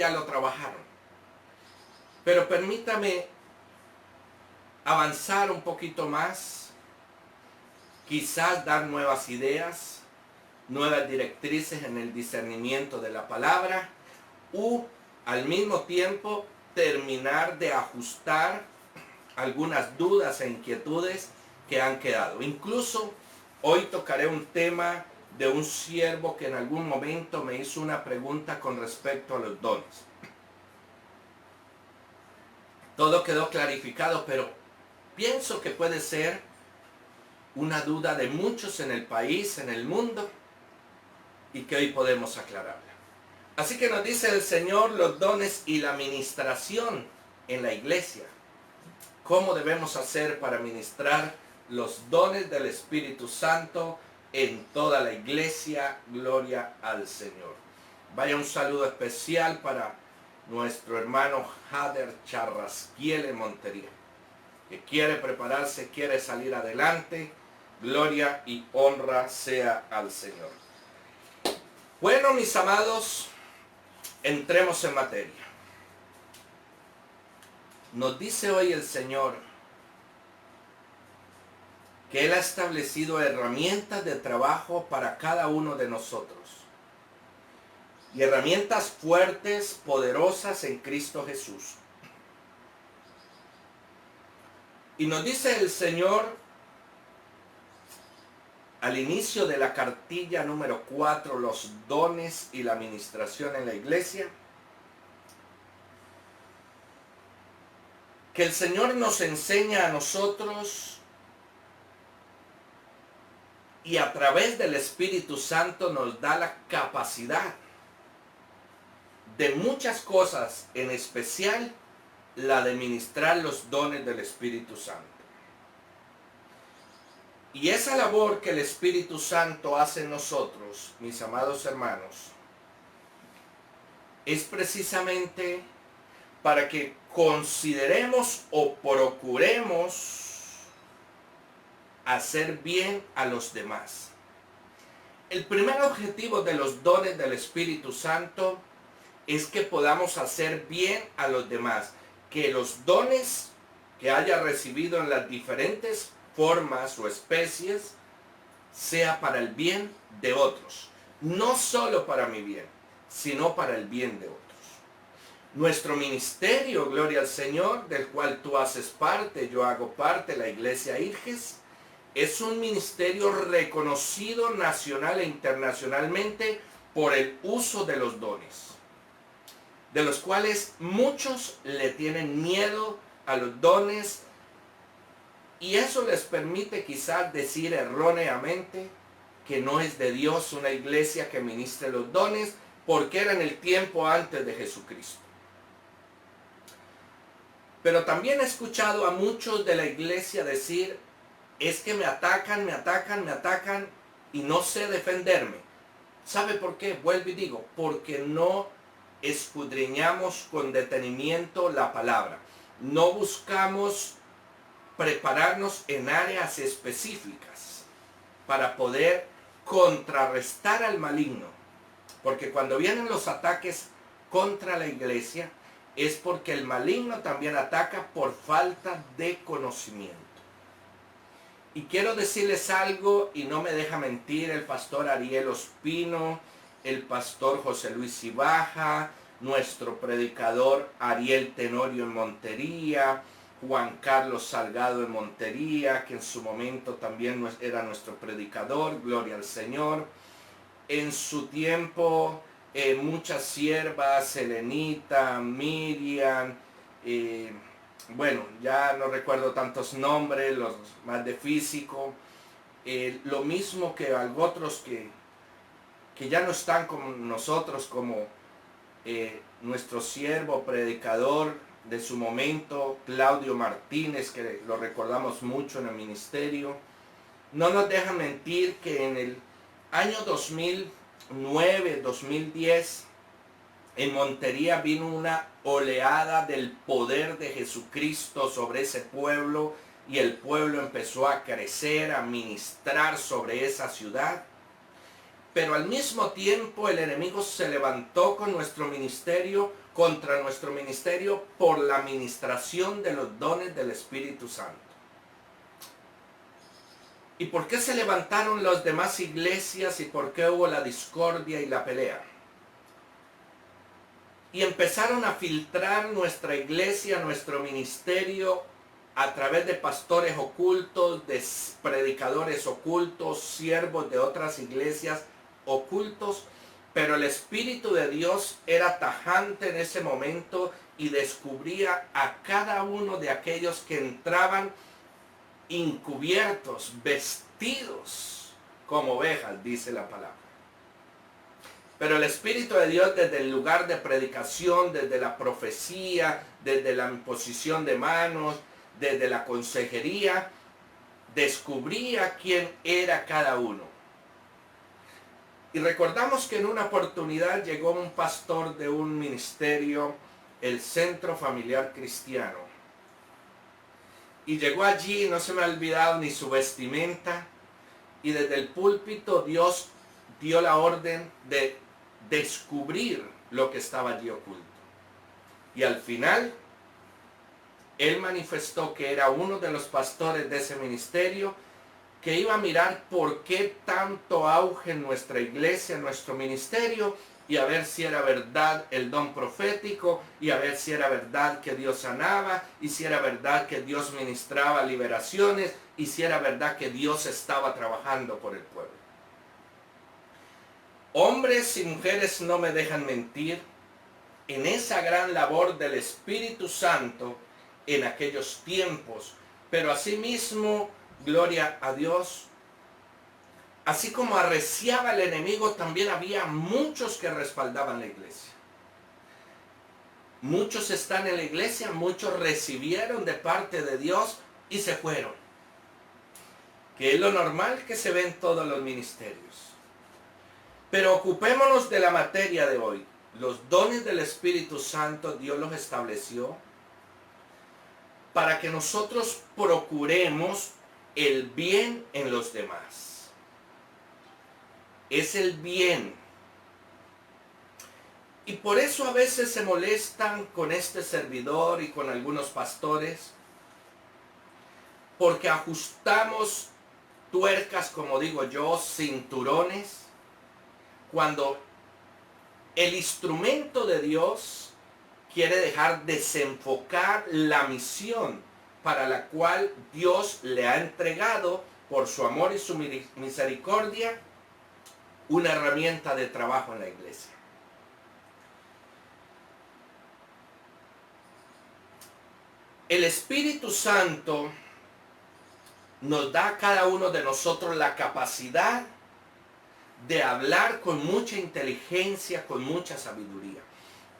ya lo trabajaron. Pero permítame avanzar un poquito más, quizás dar nuevas ideas, nuevas directrices en el discernimiento de la palabra, u al mismo tiempo terminar de ajustar algunas dudas e inquietudes que han quedado. Incluso hoy tocaré un tema de un siervo que en algún momento me hizo una pregunta con respecto a los dones. Todo quedó clarificado, pero pienso que puede ser una duda de muchos en el país, en el mundo, y que hoy podemos aclararla. Así que nos dice el Señor los dones y la ministración en la iglesia. ¿Cómo debemos hacer para ministrar los dones del Espíritu Santo en toda la iglesia? Gloria al Señor. Vaya un saludo especial para nuestro hermano Jader Charrasquiel en Montería, que quiere prepararse, quiere salir adelante. Gloria y honra sea al Señor. Bueno, mis amados, entremos en materia. Nos dice hoy el Señor que Él ha establecido herramientas de trabajo para cada uno de nosotros. Y herramientas fuertes, poderosas en Cristo Jesús. Y nos dice el Señor al inicio de la cartilla número 4, los dones y la administración en la iglesia, que el Señor nos enseña a nosotros y a través del Espíritu Santo nos da la capacidad de muchas cosas, en especial la de ministrar los dones del Espíritu Santo. Y esa labor que el Espíritu Santo hace en nosotros, mis amados hermanos, es precisamente para que consideremos o procuremos hacer bien a los demás. El primer objetivo de los dones del Espíritu Santo es que podamos hacer bien a los demás, que los dones que haya recibido en las diferentes formas o especies sea para el bien de otros, no solo para mi bien, sino para el bien de otros. Nuestro ministerio, gloria al Señor, del cual tú haces parte, yo hago parte, la Iglesia IRGES, es un ministerio reconocido nacional e internacionalmente por el uso de los dones, de los cuales muchos le tienen miedo a los dones, y eso les permite quizás decir erróneamente que no es de Dios una iglesia que ministre los dones, porque era en el tiempo antes de Jesucristo. Pero también he escuchado a muchos de la iglesia decir, es que me atacan y no sé defenderme. ¿Sabe por qué? Vuelvo y digo, porque no escudriñamos con detenimiento la palabra. No buscamos prepararnos en áreas específicas para poder contrarrestar al maligno. Porque cuando vienen los ataques contra la iglesia, es porque el maligno también ataca por falta de conocimiento. Y quiero decirles algo, y no me deja mentir el pastor Ariel Ospino, el pastor José Luis Cibaja, nuestro predicador Ariel Tenorio en Montería, Juan Carlos Salgado en Montería, que en su momento también era nuestro predicador, gloria al Señor. En su tiempo, muchas siervas, Helenita, Miriam, bueno, ya no recuerdo tantos nombres, los más de físico, lo mismo que otros que ya no están con nosotros, como nuestro siervo predicador de su momento, Claudio Martínez, que lo recordamos mucho en el ministerio. No nos deja mentir que en el año 2009, 2010, en Montería vino una oleada del poder de Jesucristo sobre ese pueblo, y el pueblo empezó a crecer, a ministrar sobre esa ciudad. Pero al mismo tiempo el enemigo se levantó con nuestro ministerio contra nuestro ministerio por la ministración de los dones del Espíritu Santo. ¿Y por qué se levantaron las demás iglesias y por qué hubo la discordia y la pelea? Y empezaron a filtrar nuestra iglesia, nuestro ministerio, a través de pastores ocultos, de predicadores ocultos, siervos de otras iglesias ocultos, pero el Espíritu de Dios era tajante en ese momento y descubría a cada uno de aquellos que entraban encubiertos, vestidos como ovejas, dice la palabra. Pero el Espíritu de Dios, desde el lugar de predicación, desde la profecía, desde la imposición de manos, desde la consejería, descubría quién era cada uno. Y recordamos que en una oportunidad llegó un pastor de un ministerio, el Centro Familiar Cristiano. Y llegó allí, no se me ha olvidado ni su vestimenta, y desde el púlpito Dios dio la orden de descubrir lo que estaba allí oculto. Y al final, él manifestó que era uno de los pastores de ese ministerio, que iba a mirar por qué tanto auge en nuestra iglesia, en nuestro ministerio, y a ver si era verdad el don profético, y a ver si era verdad que Dios sanaba, y si era verdad que Dios ministraba liberaciones, y si era verdad que Dios estaba trabajando por el pueblo. Hombres y mujeres no me dejan mentir en esa gran labor del Espíritu Santo en aquellos tiempos, pero asimismo, gloria a Dios, así como arreciaba el enemigo, también había muchos que respaldaban la iglesia. Muchos están en la iglesia, muchos recibieron de parte de Dios y se fueron, que es lo normal que se ve en todos los ministerios. Pero ocupémonos de la materia de hoy. Los dones del Espíritu Santo Dios los estableció para que nosotros procuremos el bien en los demás. Es el bien. Y por eso a veces se molestan con este servidor y con algunos pastores, porque ajustamos tuercas, como digo yo, cinturones, cuando el instrumento de Dios quiere dejar desenfocar la misión para la cual Dios le ha entregado por su amor y su misericordia una herramienta de trabajo en la iglesia. El Espíritu Santo nos da a cada uno de nosotros la capacidad de hablar con mucha inteligencia, con mucha sabiduría.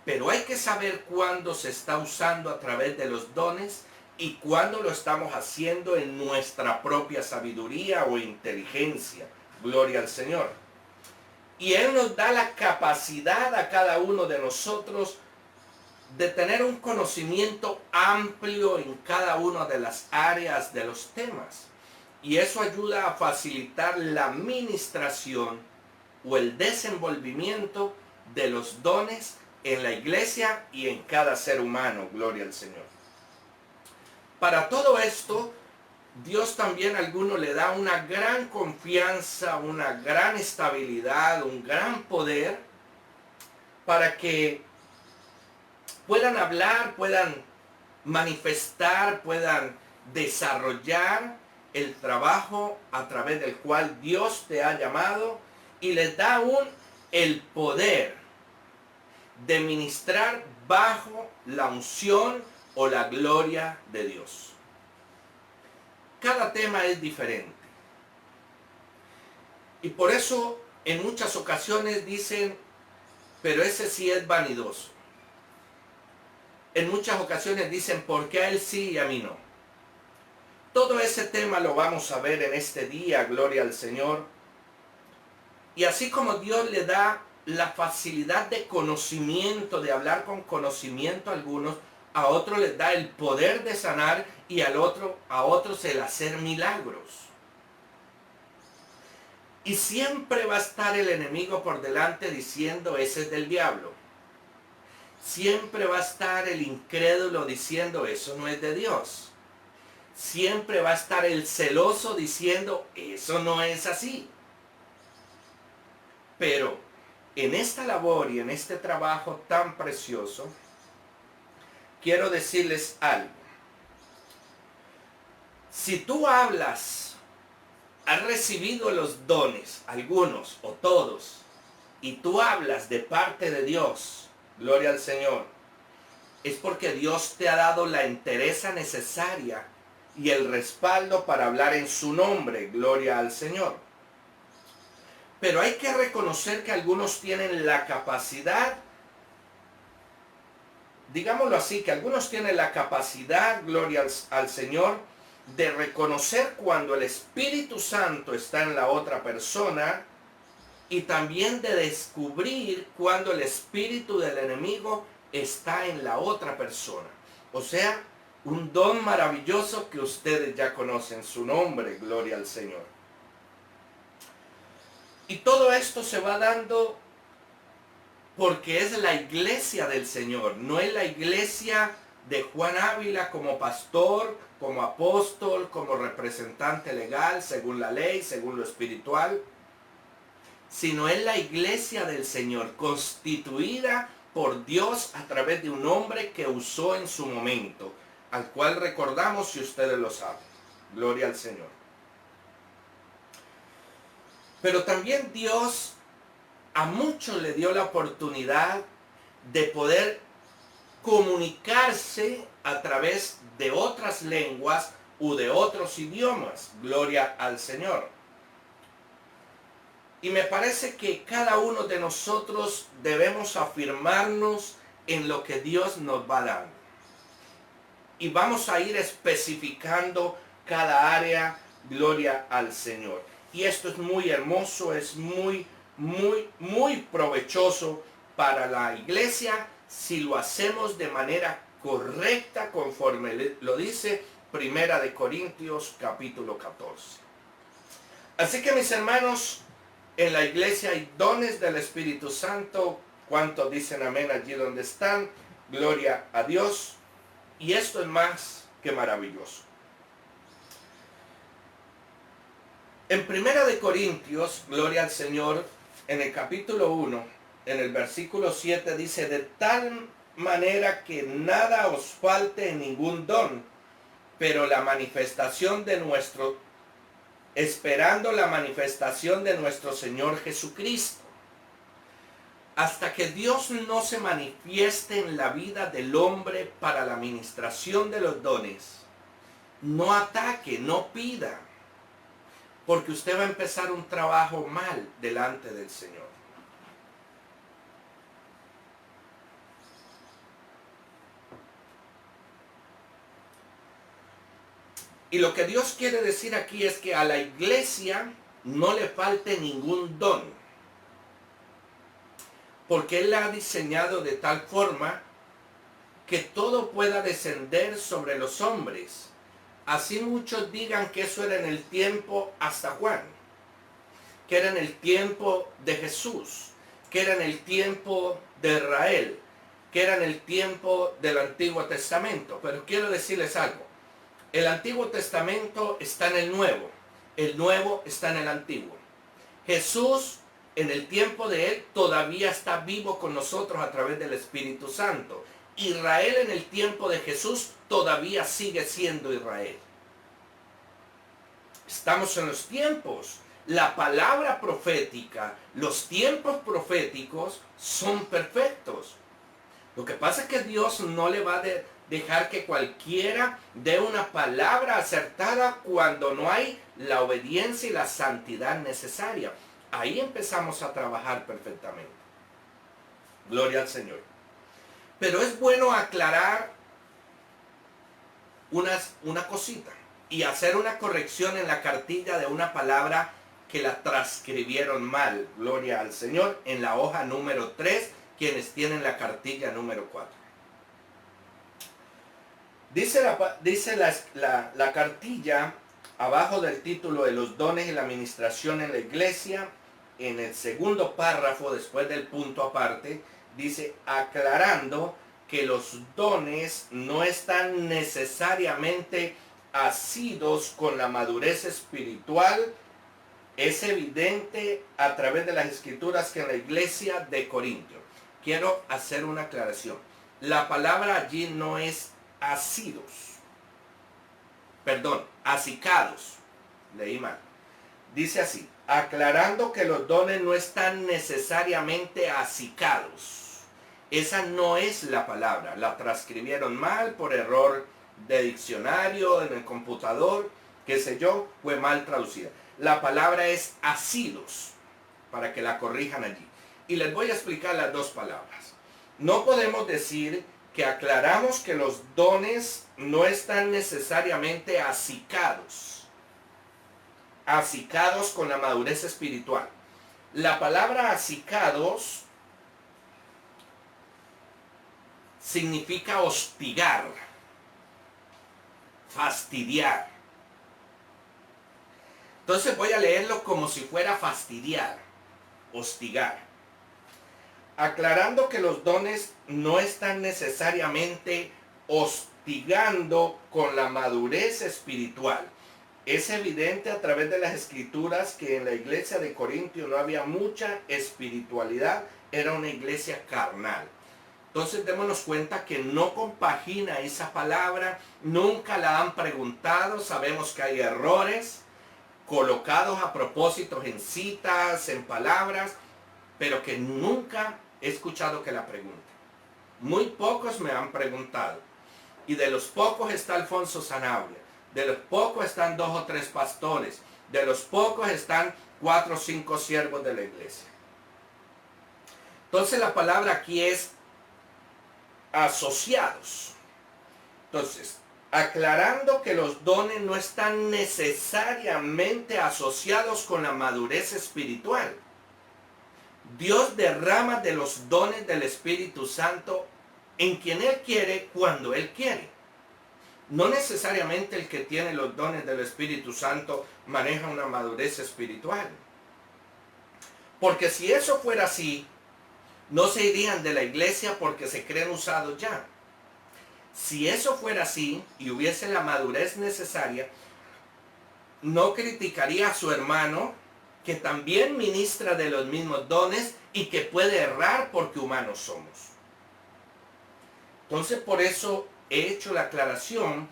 Pero hay que saber cuándo se está usando a través de los dones y cuándo lo estamos haciendo en nuestra propia sabiduría o inteligencia. Gloria al Señor. Y Él nos da la capacidad a cada uno de nosotros de tener un conocimiento amplio en cada una de las áreas de los temas. Y eso ayuda a facilitar la ministración o el desenvolvimiento de los dones en la iglesia y en cada ser humano. Gloria al Señor. Para todo esto, Dios también a alguno le da una gran confianza, una gran estabilidad, un gran poder para que puedan hablar, puedan manifestar, puedan desarrollar el trabajo a través del cual Dios te ha llamado, y les da aún el poder de ministrar bajo la unción o la gloria de Dios. Cada tema es diferente. Y por eso en muchas ocasiones dicen, pero ese sí es vanidoso. En muchas ocasiones dicen, ¿por qué a él sí y a mí no? Todo ese tema lo vamos a ver en este día, gloria al Señor. Y así como Dios le da la facilidad de conocimiento, de hablar con conocimiento a algunos, a otros les da el poder de sanar y a otros el hacer milagros. Y siempre va a estar el enemigo por delante diciendo, ese es del diablo. siempre va a estar el incrédulo diciendo eso no es de Dios. Siempre va a estar el celoso diciendo eso no es así. Pero en esta labor y en este trabajo tan precioso, quiero decirles algo. Si tú hablas, has recibido los dones, algunos o todos, y tú hablas de parte de Dios, gloria al Señor, es porque Dios te ha dado la entereza necesaria y el respaldo para hablar en su nombre, gloria al Señor. Pero hay que reconocer que algunos tienen la capacidad, digámoslo así, que algunos tienen la capacidad, gloria al Señor, de reconocer cuando el Espíritu Santo está en la otra persona y también de descubrir cuando el espíritu del enemigo está en la otra persona. O sea, un don maravilloso que ustedes ya conocen su nombre, gloria al Señor. Y todo esto se va dando porque es la iglesia del Señor, no es la iglesia de Juan Ávila como pastor, como apóstol, como representante legal, según la ley, según lo espiritual, sino es la iglesia del Señor, constituida por Dios a través de un hombre que usó en su momento, al cual recordamos si ustedes lo saben. Gloria al Señor. Pero también Dios a muchos le dio la oportunidad de poder comunicarse a través de otras lenguas u de otros idiomas. Gloria al Señor. Y me parece que cada uno de nosotros debemos afirmarnos en lo que Dios nos va dando. Y vamos a ir especificando cada área, gloria al Señor. Y esto es muy hermoso, es muy provechoso para la iglesia si lo hacemos de manera correcta conforme lo dice Primera de Corintios capítulo 14. Así que mis hermanos, en la iglesia hay dones del Espíritu Santo. ¿Cuántos dicen amén allí donde están? Gloria a Dios. Y esto es más que maravilloso. En Primera de Corintios, gloria al Señor, en el capítulo 1, en el versículo 7 dice, de tal manera que nada os falte en ningún don, pero la manifestación de esperando la manifestación de nuestro Señor Jesucristo. Hasta que Dios no se manifieste en la vida del hombre para la administración de los dones, no ataque, no pida, porque usted va a empezar un trabajo mal delante del Señor. Y lo que Dios quiere decir aquí es que a la iglesia no le falte ningún don, porque Él la ha diseñado de tal forma que todo pueda descender sobre los hombres. Así muchos digan que eso era en el tiempo hasta Juan, que era en el tiempo de Jesús, que era en el tiempo de Israel, que era en el tiempo del Antiguo Testamento. Pero quiero decirles algo. El Antiguo Testamento está en el Nuevo está en el Antiguo. Jesús, en el tiempo de Él, todavía está vivo con nosotros a través del Espíritu Santo. Israel en el tiempo de Jesús todavía sigue siendo Israel. Estamos en los tiempos. La palabra profética, los tiempos proféticos son perfectos. Lo que pasa es que Dios no le va a dejar que cualquiera dé una palabra acertada cuando no hay la obediencia y la santidad necesaria. Ahí empezamos a trabajar perfectamente. Gloria al Señor. Pero es bueno aclarar una cosita y hacer una corrección en la cartilla de una palabra que la transcribieron mal. Gloria al Señor. En la hoja número 3, quienes tienen la cartilla número 4. Dice la cartilla, abajo del título de los dones y la administración en la iglesia, en el segundo párrafo, después del punto aparte, Dice, aclarando que los dones no están necesariamente asidos con la madurez espiritual. Es evidente a través de las escrituras que en la iglesia de Corintio. Quiero hacer una aclaración. La palabra allí no es asidos. Perdón, asicados. Leí mal. Dice así, aclarando que los dones no están necesariamente asicados. Esa no es la palabra. La transcribieron mal por error de diccionario en el computador, qué sé yo, fue mal traducida. La palabra es asidos, para que la corrijan allí. Y les voy a explicar las dos palabras. No podemos decir que aclaramos que los dones no están necesariamente asicados con la madurez espiritual. La palabra asicados significa hostigar, fastidiar. Entonces voy a leerlo como si fuera fastidiar, hostigar. Aclarando que los dones no están necesariamente hostigando con la madurez espiritual. Es evidente a través de las escrituras que en la iglesia de Corintio no había mucha espiritualidad, era una iglesia carnal. Entonces démonos cuenta que no compagina esa palabra, nunca la han preguntado, sabemos que hay errores colocados a propósito en citas, en palabras, pero que nunca he escuchado que la pregunten. Muy pocos me han preguntado. Y de los pocos está Alfonso Sanabria, de los pocos están 2 o 3 pastores, de los pocos están 4 o 5 siervos de la iglesia. Entonces la palabra aquí es asociados. Entonces, aclarando que los dones no están necesariamente asociados con la madurez espiritual. Dios derrama de los dones del Espíritu Santo en quien Él quiere, cuando Él quiere. No necesariamente el que tiene los dones del Espíritu Santo maneja una madurez espiritual. Porque si eso fuera así, no se irían de la iglesia porque se creen usados ya. Si eso fuera así y hubiese la madurez necesaria, no criticaría a su hermano que también ministra de los mismos dones y que puede errar porque humanos somos. Entonces por eso he hecho la aclaración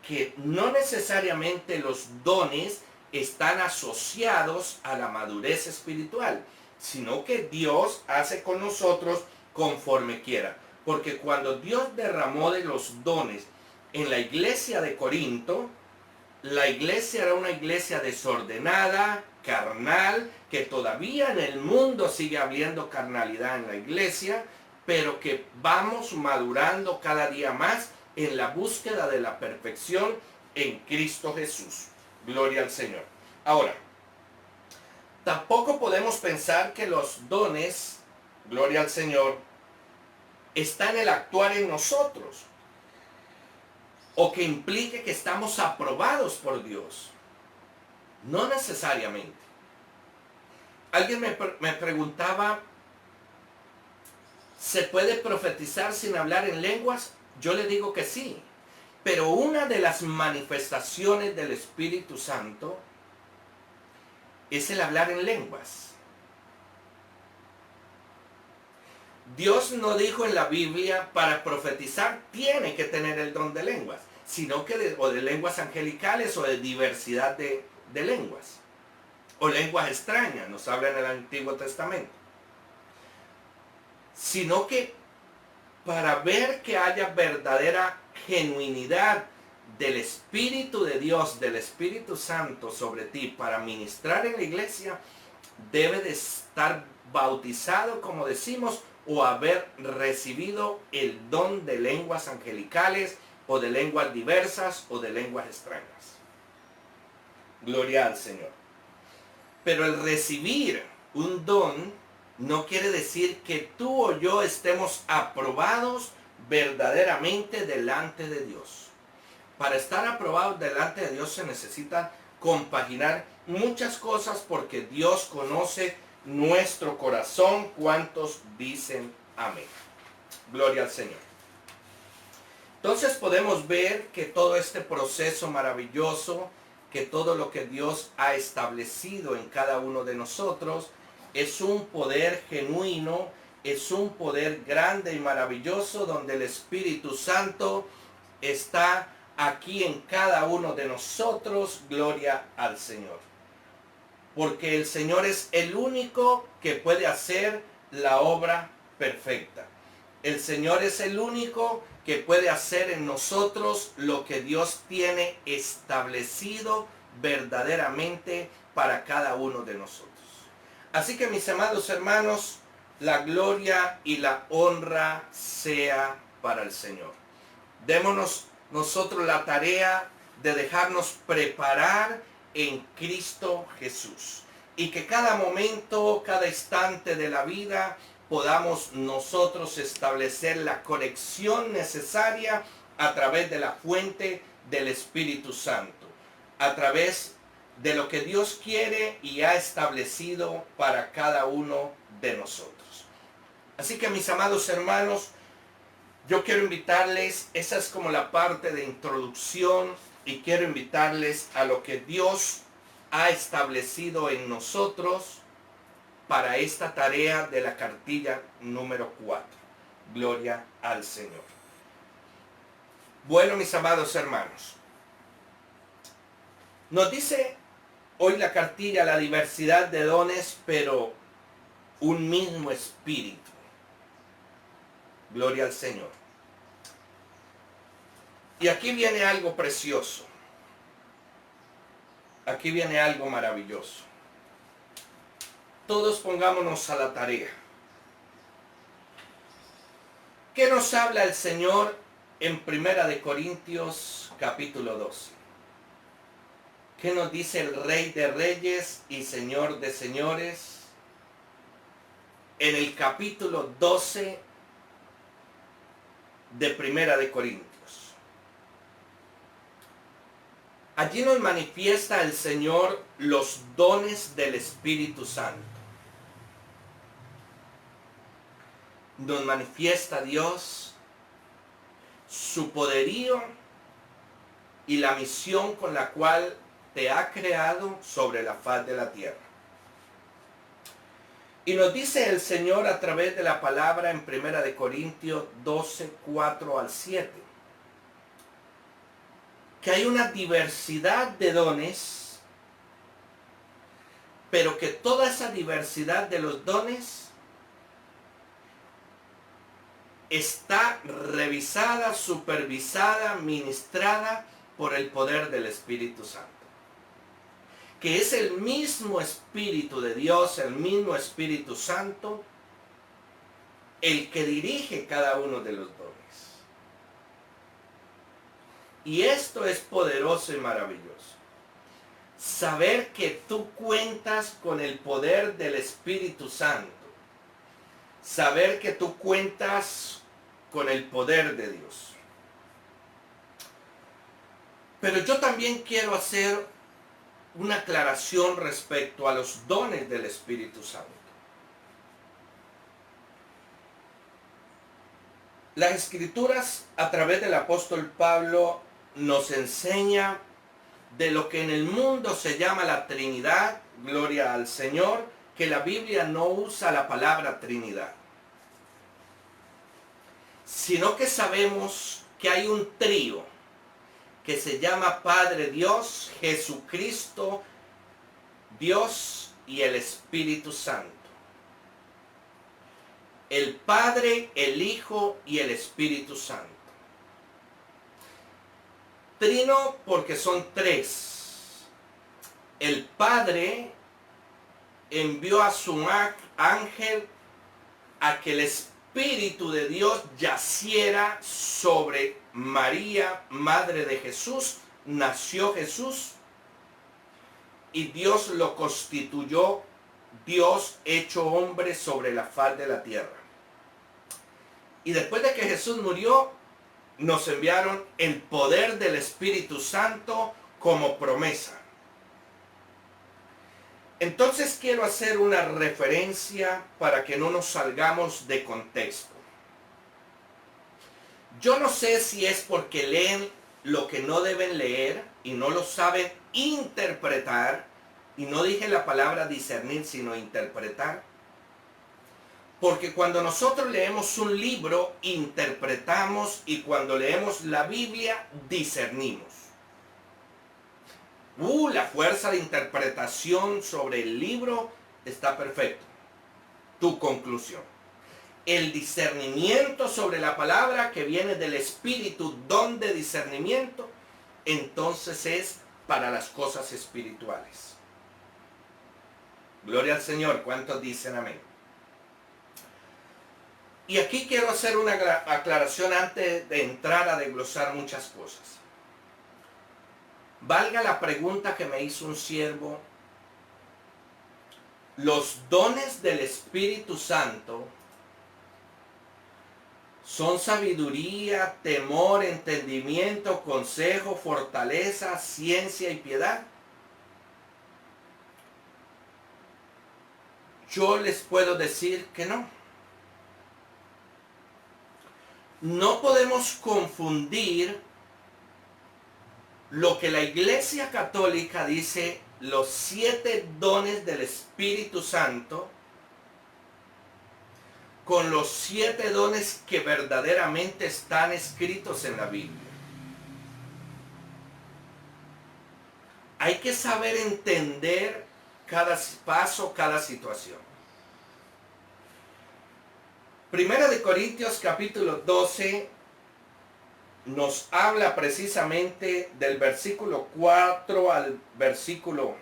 que no necesariamente los dones están asociados a la madurez espiritual, sino que Dios hace con nosotros conforme quiera. Porque cuando Dios derramó de los dones en la iglesia de Corinto, la iglesia era una iglesia desordenada, carnal, que todavía en el mundo sigue habiendo carnalidad en la iglesia, pero que vamos madurando cada día más en la búsqueda de la perfección en Cristo Jesús. Gloria al Señor. Ahora, tampoco podemos pensar que los dones, gloria al Señor, está en el actuar en nosotros, o que implique que estamos aprobados por Dios. No necesariamente. Alguien me preguntaba, ¿se puede profetizar sin hablar en lenguas? Yo le digo que sí, pero una de las manifestaciones del Espíritu Santo es el hablar en lenguas. Dios no dijo en la Biblia para profetizar tiene que tener el don de lenguas, sino que de lenguas angelicales o de diversidad de lenguas. O lenguas extrañas, nos habla en el Antiguo Testamento. Sino que para ver que haya verdadera genuinidad del Espíritu de Dios, del Espíritu Santo sobre ti para ministrar en la iglesia, debe de estar bautizado, como decimos, o haber recibido el don de lenguas angelicales o de lenguas diversas o de lenguas extrañas. Gloria al Señor. Pero el recibir un don no quiere decir que tú o yo estemos aprobados verdaderamente delante de Dios. Para estar aprobados delante de Dios se necesita compaginar muchas cosas porque Dios conoce nuestro corazón. ¿Cuántos dicen Amén. Gloria al Señor. Entonces podemos ver que todo este proceso maravilloso, que todo lo que Dios ha establecido en cada uno de nosotros, es un poder genuino, es un poder grande y maravilloso donde el Espíritu Santo está aquí en cada uno de nosotros. Gloria al Señor. Porque el Señor es el único que puede hacer la obra perfecta. El Señor es el único que puede hacer en nosotros lo que Dios tiene establecido verdaderamente para cada uno de nosotros. Así que, mis amados hermanos, la gloria y la honra sea para el Señor. Démonos nosotros la tarea de dejarnos preparar en Cristo Jesús. Y que cada momento, cada instante de la vida podamos nosotros establecer la conexión necesaria a través de la fuente del Espíritu Santo, a través de lo que Dios quiere y ha establecido para cada uno de nosotros. Así que, mis amados hermanos, yo quiero invitarles, esa es como la parte de introducción, y quiero invitarles a lo que Dios ha establecido en nosotros para esta tarea de la cartilla número 4. Gloria al Señor. Bueno, mis amados hermanos, nos dice hoy la cartilla la diversidad de dones, pero un mismo espíritu. Gloria al Señor. Y aquí viene algo precioso. Aquí viene algo maravilloso. Todos pongámonos a la tarea. ¿Qué nos habla el Señor en 1 Corintios capítulo 12? ¿Qué nos dice el Rey de Reyes y Señor de Señores en el capítulo 12 de 1 Corintios? Allí nos manifiesta el Señor los dones del Espíritu Santo. Nos manifiesta Dios su poderío y la misión con la cual te ha creado sobre la faz de la tierra. Y nos dice el Señor a través de la palabra en 1 Corintios 12, 4 al 7. Que hay una diversidad de dones, pero que toda esa diversidad de los dones está revisada, supervisada, ministrada por el poder del Espíritu Santo. Que es el mismo Espíritu de Dios, el mismo Espíritu Santo, el que dirige cada uno de los dones. Y esto es poderoso y maravilloso. Saber que tú cuentas con el poder del Espíritu Santo. Saber que tú cuentas con el poder de Dios. Pero yo también quiero hacer una aclaración respecto a los dones del Espíritu Santo. Las Escrituras, a través del apóstol Pablo, nos enseña de lo que en el mundo se llama la Trinidad, gloria al Señor, que la Biblia no usa la palabra Trinidad, sino que sabemos que hay un trío que se llama Padre Dios, Jesucristo, Dios y el Espíritu Santo. El Padre, el Hijo y el Espíritu Santo. Trino porque son tres. El Padre envió a su ángel a que el Espíritu de Dios yaciera sobre María, madre de Jesús. Nació Jesús y Dios lo constituyó, Dios hecho hombre sobre la faz de la tierra. Y después de que Jesús murió, nos enviaron el poder del Espíritu Santo como promesa. Entonces quiero hacer una referencia para que no nos salgamos de contexto. Yo no sé si es porque leen lo que no deben leer y no lo saben interpretar, y no dije la palabra discernir, sino interpretar. Porque cuando nosotros leemos un libro, interpretamos, y cuando leemos la Biblia, discernimos. La fuerza de interpretación sobre el libro está perfecto. Tu conclusión. El discernimiento sobre la palabra que viene del Espíritu, don de discernimiento, entonces es para las cosas espirituales. Gloria al Señor. ¿Cuántos dicen amén? Y aquí quiero hacer una aclaración antes de entrar a desglosar muchas cosas. Valga la pregunta que me hizo un siervo. Los dones del Espíritu Santo son sabiduría, temor, entendimiento, consejo, fortaleza, ciencia y piedad. Yo les puedo decir que no. No podemos confundir lo que la Iglesia Católica dice, los 7 dones del Espíritu Santo, con los 7 dones que verdaderamente están escritos en la Biblia. Hay que saber entender cada paso, cada situación. Primera de Corintios capítulo 12 nos habla precisamente del versículo 4 al versículo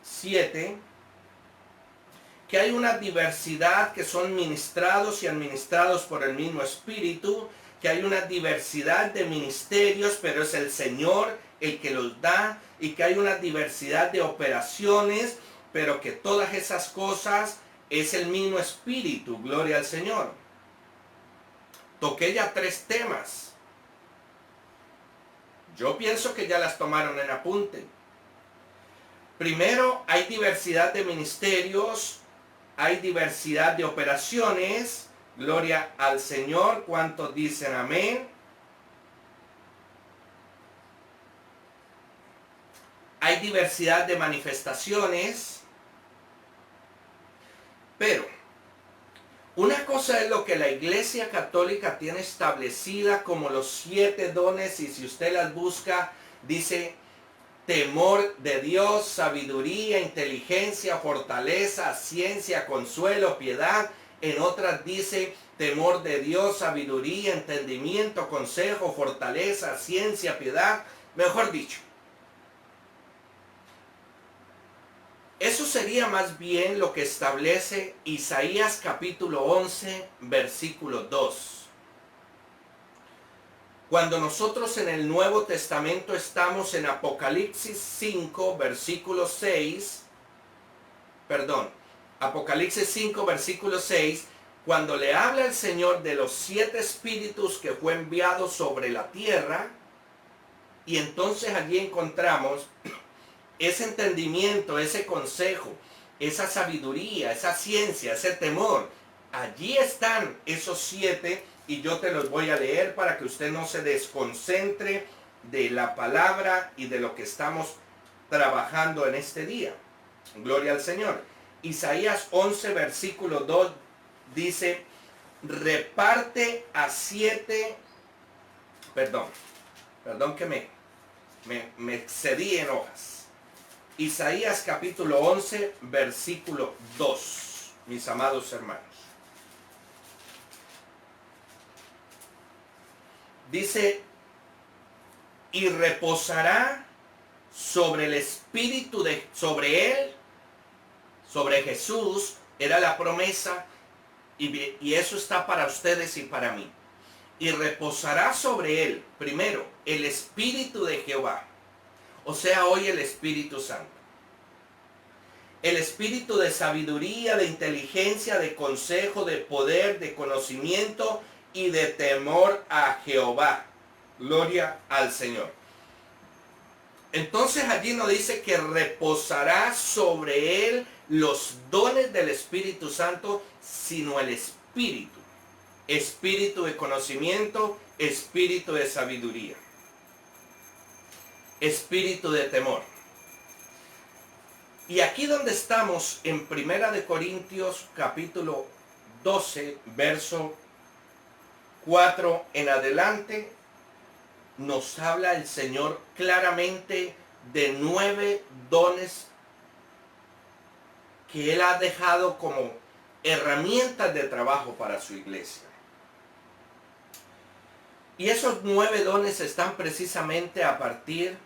7, que hay una diversidad que son ministrados y administrados por el mismo Espíritu, que hay una diversidad de ministerios, pero es el Señor el que los da, y que hay una diversidad de operaciones, pero que todas esas cosas es el mismo Espíritu. Gloria al Señor. Toqué ya 3 temas. Yo pienso que ya las tomaron en apunte. Primero, hay diversidad de ministerios, hay diversidad de operaciones. Gloria al Señor. ¿Cuántos dicen amén? Hay diversidad de manifestaciones. Pero una cosa es lo que la Iglesia Católica tiene establecida como los 7 dones, y si usted las busca, dice temor de Dios, sabiduría, inteligencia, fortaleza, ciencia, consuelo, piedad. En otras dice temor de Dios, sabiduría, entendimiento, consejo, fortaleza, ciencia, piedad. Mejor dicho, eso sería más bien lo que establece Isaías capítulo 11, versículo 2. Cuando nosotros en el Nuevo Testamento estamos en Apocalipsis 5, versículo 6, Apocalipsis 5, versículo 6, cuando le habla el Señor de los 7 espíritus que fue enviado sobre la tierra, y entonces allí encontramos ese entendimiento, ese consejo, esa sabiduría, esa ciencia, ese temor. Allí están esos 7, y yo te los voy a leer para que usted no se desconcentre de la palabra y de lo que estamos trabajando en este día. Gloria al Señor. Isaías 11, versículo 2 dice, reparte a 7, perdón que me excedí en hojas. Isaías capítulo 11, versículo 2, mis amados hermanos. Dice, y reposará sobre el espíritu sobre él, sobre Jesús, era la promesa, y eso está para ustedes y para mí. Y reposará sobre él, primero, el espíritu de Jehová. O sea, hoy el Espíritu Santo. El espíritu de sabiduría, de inteligencia, de consejo, de poder, de conocimiento y de temor a Jehová. Gloria al Señor. Entonces allí nos dice que reposará sobre él los dones del Espíritu Santo, sino el Espíritu. Espíritu de conocimiento, espíritu de sabiduría, espíritu de temor. Y aquí donde estamos en Primera de Corintios capítulo 12, verso 4 en adelante, nos habla el Señor claramente de 9 dones que Él ha dejado como herramientas de trabajo para su iglesia. Y esos 9 dones están precisamente a partir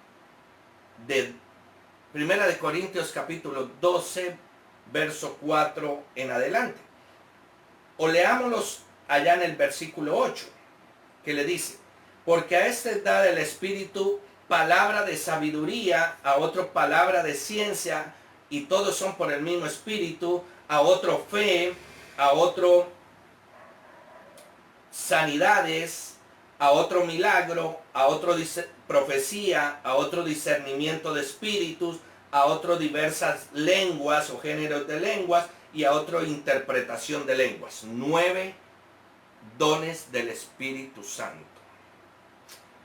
de Primera de Corintios capítulo 12, verso 4 en adelante. O leámoslos allá en el versículo 8, que le dice: porque a este da el Espíritu palabra de sabiduría, a otro palabra de ciencia, y todos son por el mismo Espíritu, a otro fe, a otro sanidades, a otro milagro, a otro profecía, a otro discernimiento de espíritus, a otro diversas lenguas o géneros de lenguas, y a otro interpretación de lenguas. 9 dones del Espíritu Santo.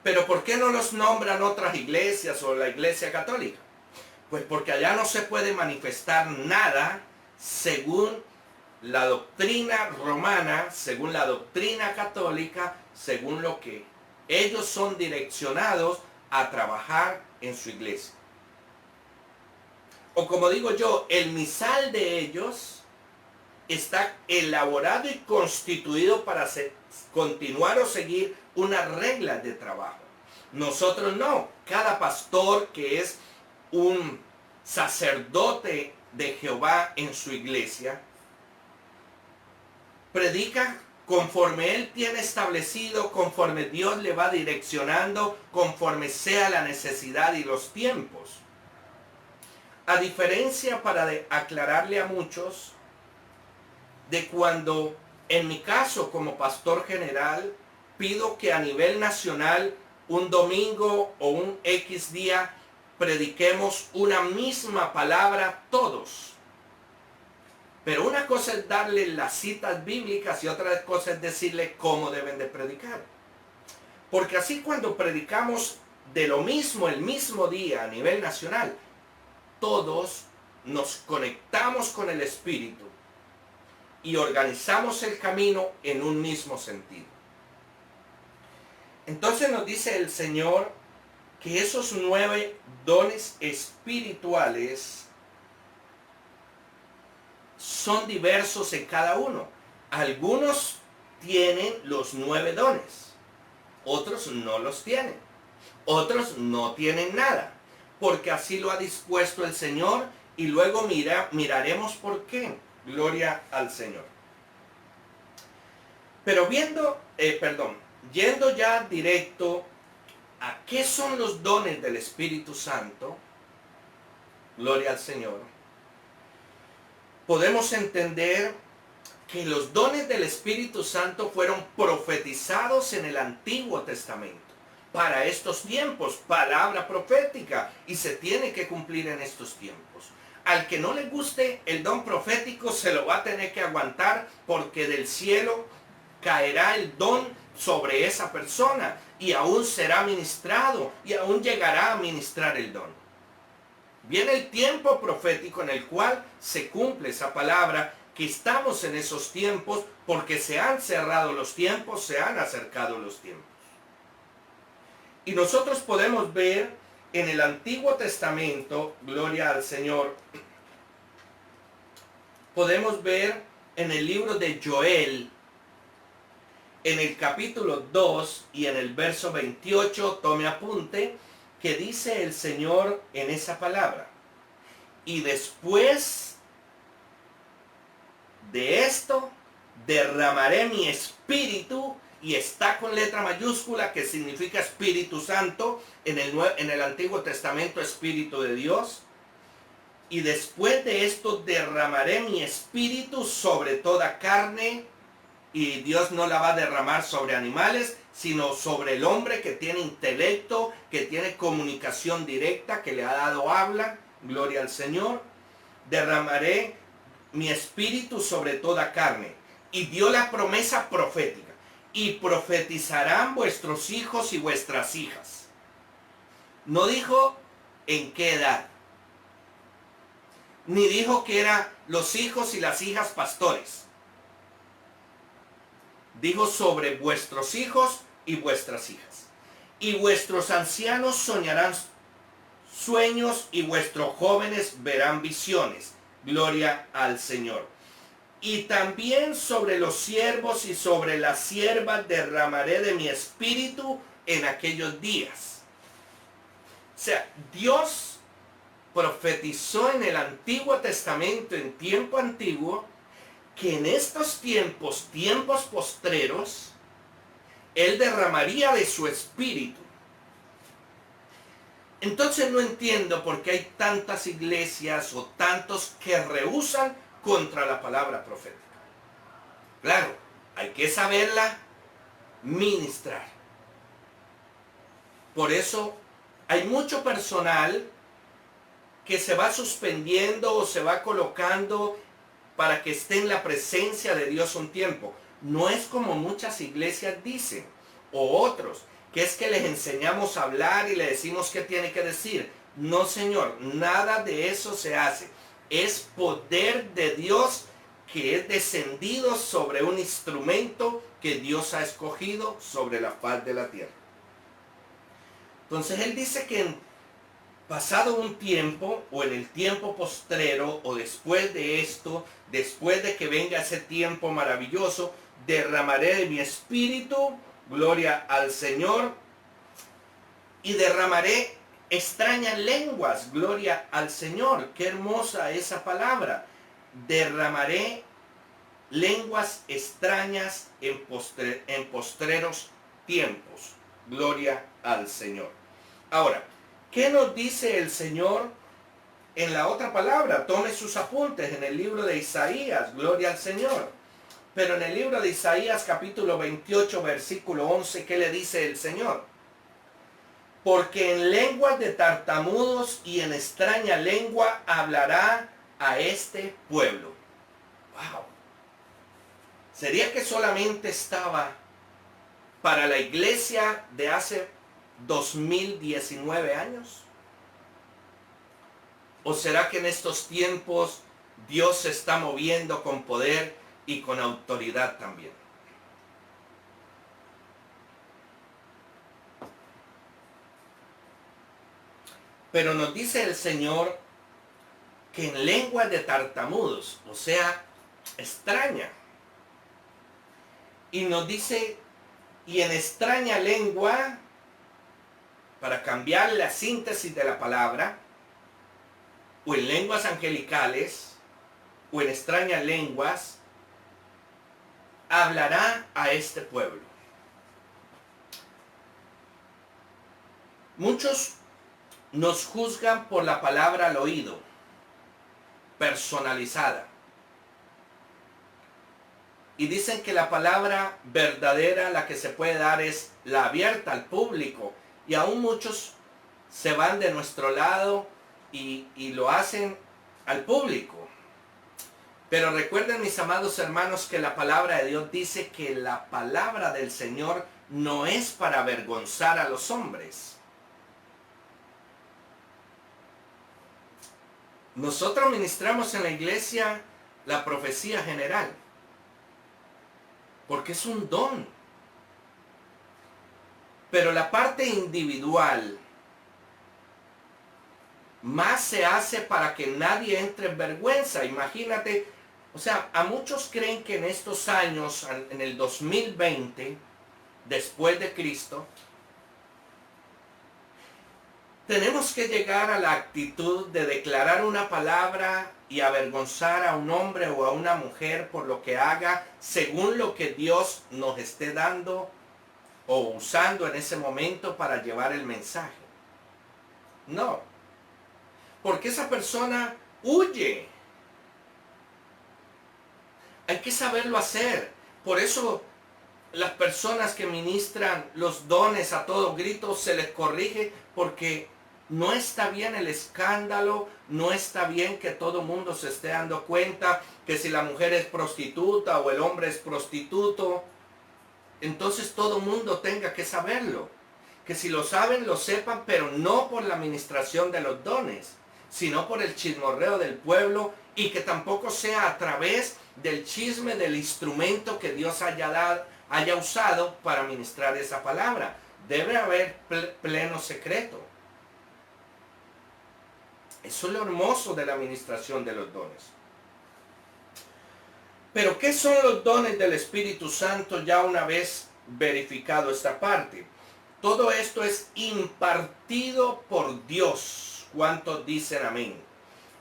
Pero ¿por qué no los nombran otras iglesias o la Iglesia Católica? Pues porque allá no se puede manifestar nada según la doctrina romana, según la doctrina católica, según lo que ellos son direccionados a trabajar en su iglesia. O como digo yo, el misal de ellos está elaborado y constituido para continuar o seguir unas reglas de trabajo. Nosotros no. Cada pastor que es un sacerdote de Jehová en su iglesia predica conforme él tiene establecido, conforme Dios le va direccionando, conforme sea la necesidad y los tiempos. A diferencia, para aclararle a muchos, de cuando en mi caso como pastor general pido que a nivel nacional un domingo o un X día prediquemos una misma palabra todos. Pero una cosa es darle las citas bíblicas y otra cosa es decirle cómo deben de predicar. Porque así cuando predicamos de lo mismo el mismo día a nivel nacional, todos nos conectamos con el Espíritu y organizamos el camino en un mismo sentido. Entonces nos dice el Señor que esos 9 dones espirituales son diversos en cada uno. Algunos tienen los 9 dones, otros no los tienen, otros no tienen nada, porque así lo ha dispuesto el Señor, y luego miraremos por qué. Gloria al Señor. Pero yendo ya directo a qué son los dones del Espíritu Santo, gloria al Señor, podemos entender que los dones del Espíritu Santo fueron profetizados en el Antiguo Testamento para estos tiempos, palabra profética, y se tiene que cumplir en estos tiempos. Al que no le guste el don profético se lo va a tener que aguantar, porque del cielo caerá el don sobre esa persona y aún será ministrado y aún llegará a ministrar el don. Viene el tiempo profético en el cual se cumple esa palabra, que estamos en esos tiempos porque se han cerrado los tiempos, se han acercado los tiempos. Y nosotros podemos ver en el Antiguo Testamento, gloria al Señor, podemos ver en el libro de Joel, en el capítulo 2 y en el verso 28, tome apunte, que dice el Señor en esa palabra: y después de esto derramaré mi espíritu, y está con letra mayúscula, que significa Espíritu Santo, en el Antiguo Testamento Espíritu de Dios. Y después de esto derramaré mi espíritu sobre toda carne, y Dios no la va a derramar sobre animales, sino sobre el hombre que tiene intelecto, que tiene comunicación directa, que le ha dado habla, gloria al Señor. derramaré mi espíritu sobre toda carne. Y dio la promesa profética. Y profetizarán vuestros hijos y vuestras hijas. No dijo en qué edad. Ni dijo que eran los hijos y las hijas pastores. Dijo sobre vuestros hijos y vuestras hijas. Y vuestros ancianos soñarán sueños y vuestros jóvenes verán visiones. Gloria al Señor. Y también sobre los siervos y sobre las siervas derramaré de mi espíritu en aquellos días. O sea, Dios profetizó en el Antiguo Testamento, en tiempo antiguo, que en estos tiempos postreros, Él derramaría de su espíritu. Entonces no entiendo por qué hay tantas iglesias o tantos que rehúsan contra la palabra profética. Claro, hay que saberla ministrar. Por eso hay mucho personal que se va suspendiendo o se va colocando para que esté en la presencia de Dios un tiempo. No es como muchas iglesias dicen, o otros, que es que les enseñamos a hablar y le decimos qué tiene que decir. No, Señor, nada de eso se hace. Es poder de Dios que es descendido sobre un instrumento que Dios ha escogido sobre la faz de la tierra. Entonces Él dice que pasado un tiempo, o en el tiempo postrero, o después de esto, después de que venga ese tiempo maravilloso, derramaré de mi espíritu, gloria al Señor, y derramaré extrañas lenguas, gloria al Señor. Qué hermosa esa palabra. Derramaré lenguas extrañas en postreros tiempos. Gloria al Señor. Ahora, ¿qué nos dice el Señor en la otra palabra? Tome sus apuntes en el libro de Isaías, gloria al Señor. Pero en el libro de Isaías capítulo 28, versículo 11, ¿qué le dice el Señor? Porque en lenguas de tartamudos y en extraña lengua hablará a este pueblo. ¡Wow! ¿Sería que solamente estaba para la iglesia de hace 2019 años? ¿O será que en estos tiempos Dios se está moviendo con poder y con autoridad también? Pero nos dice el Señor que en lengua de tartamudos, o sea, extraña. Y nos dice, y en extraña lengua, para cambiar la síntesis de la palabra, o en lenguas angelicales, o en extrañas lenguas, hablará a este pueblo. Muchos nos juzgan por la palabra al oído, personalizada. Y dicen que la palabra verdadera, la que se puede dar, es la abierta al público. Y aún muchos se van de nuestro lado y lo hacen al público. Pero recuerden, mis amados hermanos, que la palabra de Dios dice que la palabra del Señor no es para avergonzar a los hombres. Nosotros ministramos en la iglesia la profecía general, porque es un don. Pero la parte individual más se hace para que nadie entre en vergüenza. Imagínate, o sea, a muchos creen que en estos años, en el 2020, después de Cristo, tenemos que llegar a la actitud de declarar una palabra y avergonzar a un hombre o a una mujer por lo que haga según lo que Dios nos esté dando o usando en ese momento para llevar el mensaje. No, porque esa persona huye. Hay que saberlo hacer. Por eso las personas que ministran los dones a todo grito se les corrige, porque No está bien el escándalo, no está bien que todo el mundo se esté dando cuenta que si la mujer es prostituta o el hombre es prostituto, entonces todo el mundo tenga que saberlo. Que si lo saben, lo sepan, pero no por la administración de los dones, sino por el chismorreo del pueblo, y que tampoco sea a través del chisme del instrumento que Dios haya usado para ministrar esa palabra. Debe haber pleno secreto. Eso es lo hermoso de la administración de los dones. Pero ¿qué son los dones del Espíritu Santo ya una vez verificado esta parte? Todo esto es impartido por Dios. ¿Cuántos dicen amén?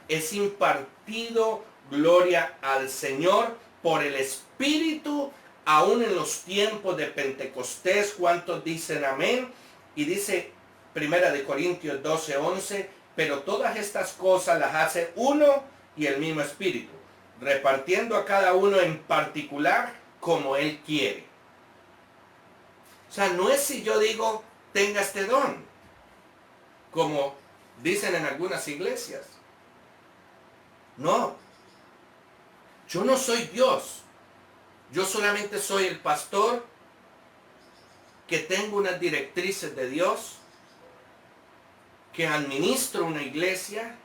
Es impartido, gloria al Señor, por el Espíritu, aún en los tiempos de Pentecostés. ¿Cuántos dicen amén? Y dice 1 Corintios 12:11, pero todas estas cosas las hace uno y el mismo Espíritu, repartiendo a cada uno en particular como Él quiere. O sea, no es si yo digo, tenga este don, como dicen en algunas iglesias. No, yo no soy Dios. Yo solamente soy el pastor que tengo unas directrices de Dios, que administro una iglesia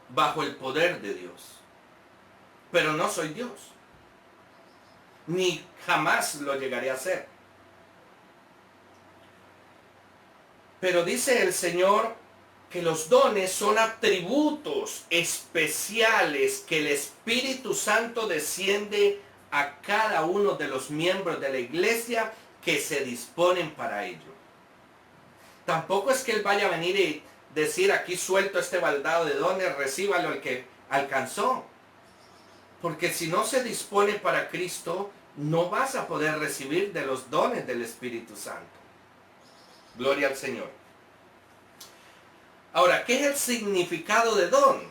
bajo el poder de Dios. Pero no soy Dios. Ni jamás lo llegaré a ser. Pero dice el Señor que los dones son atributos especiales que el Espíritu Santo desciende a cada uno de los miembros de la iglesia que se disponen para ello. Tampoco es que Él vaya a venir y decir, aquí suelto este baldado de dones, recíbalo el que alcanzó. Porque si no se dispone para Cristo, no vas a poder recibir de los dones del Espíritu Santo. Gloria al Señor. Ahora, ¿qué es el significado de don?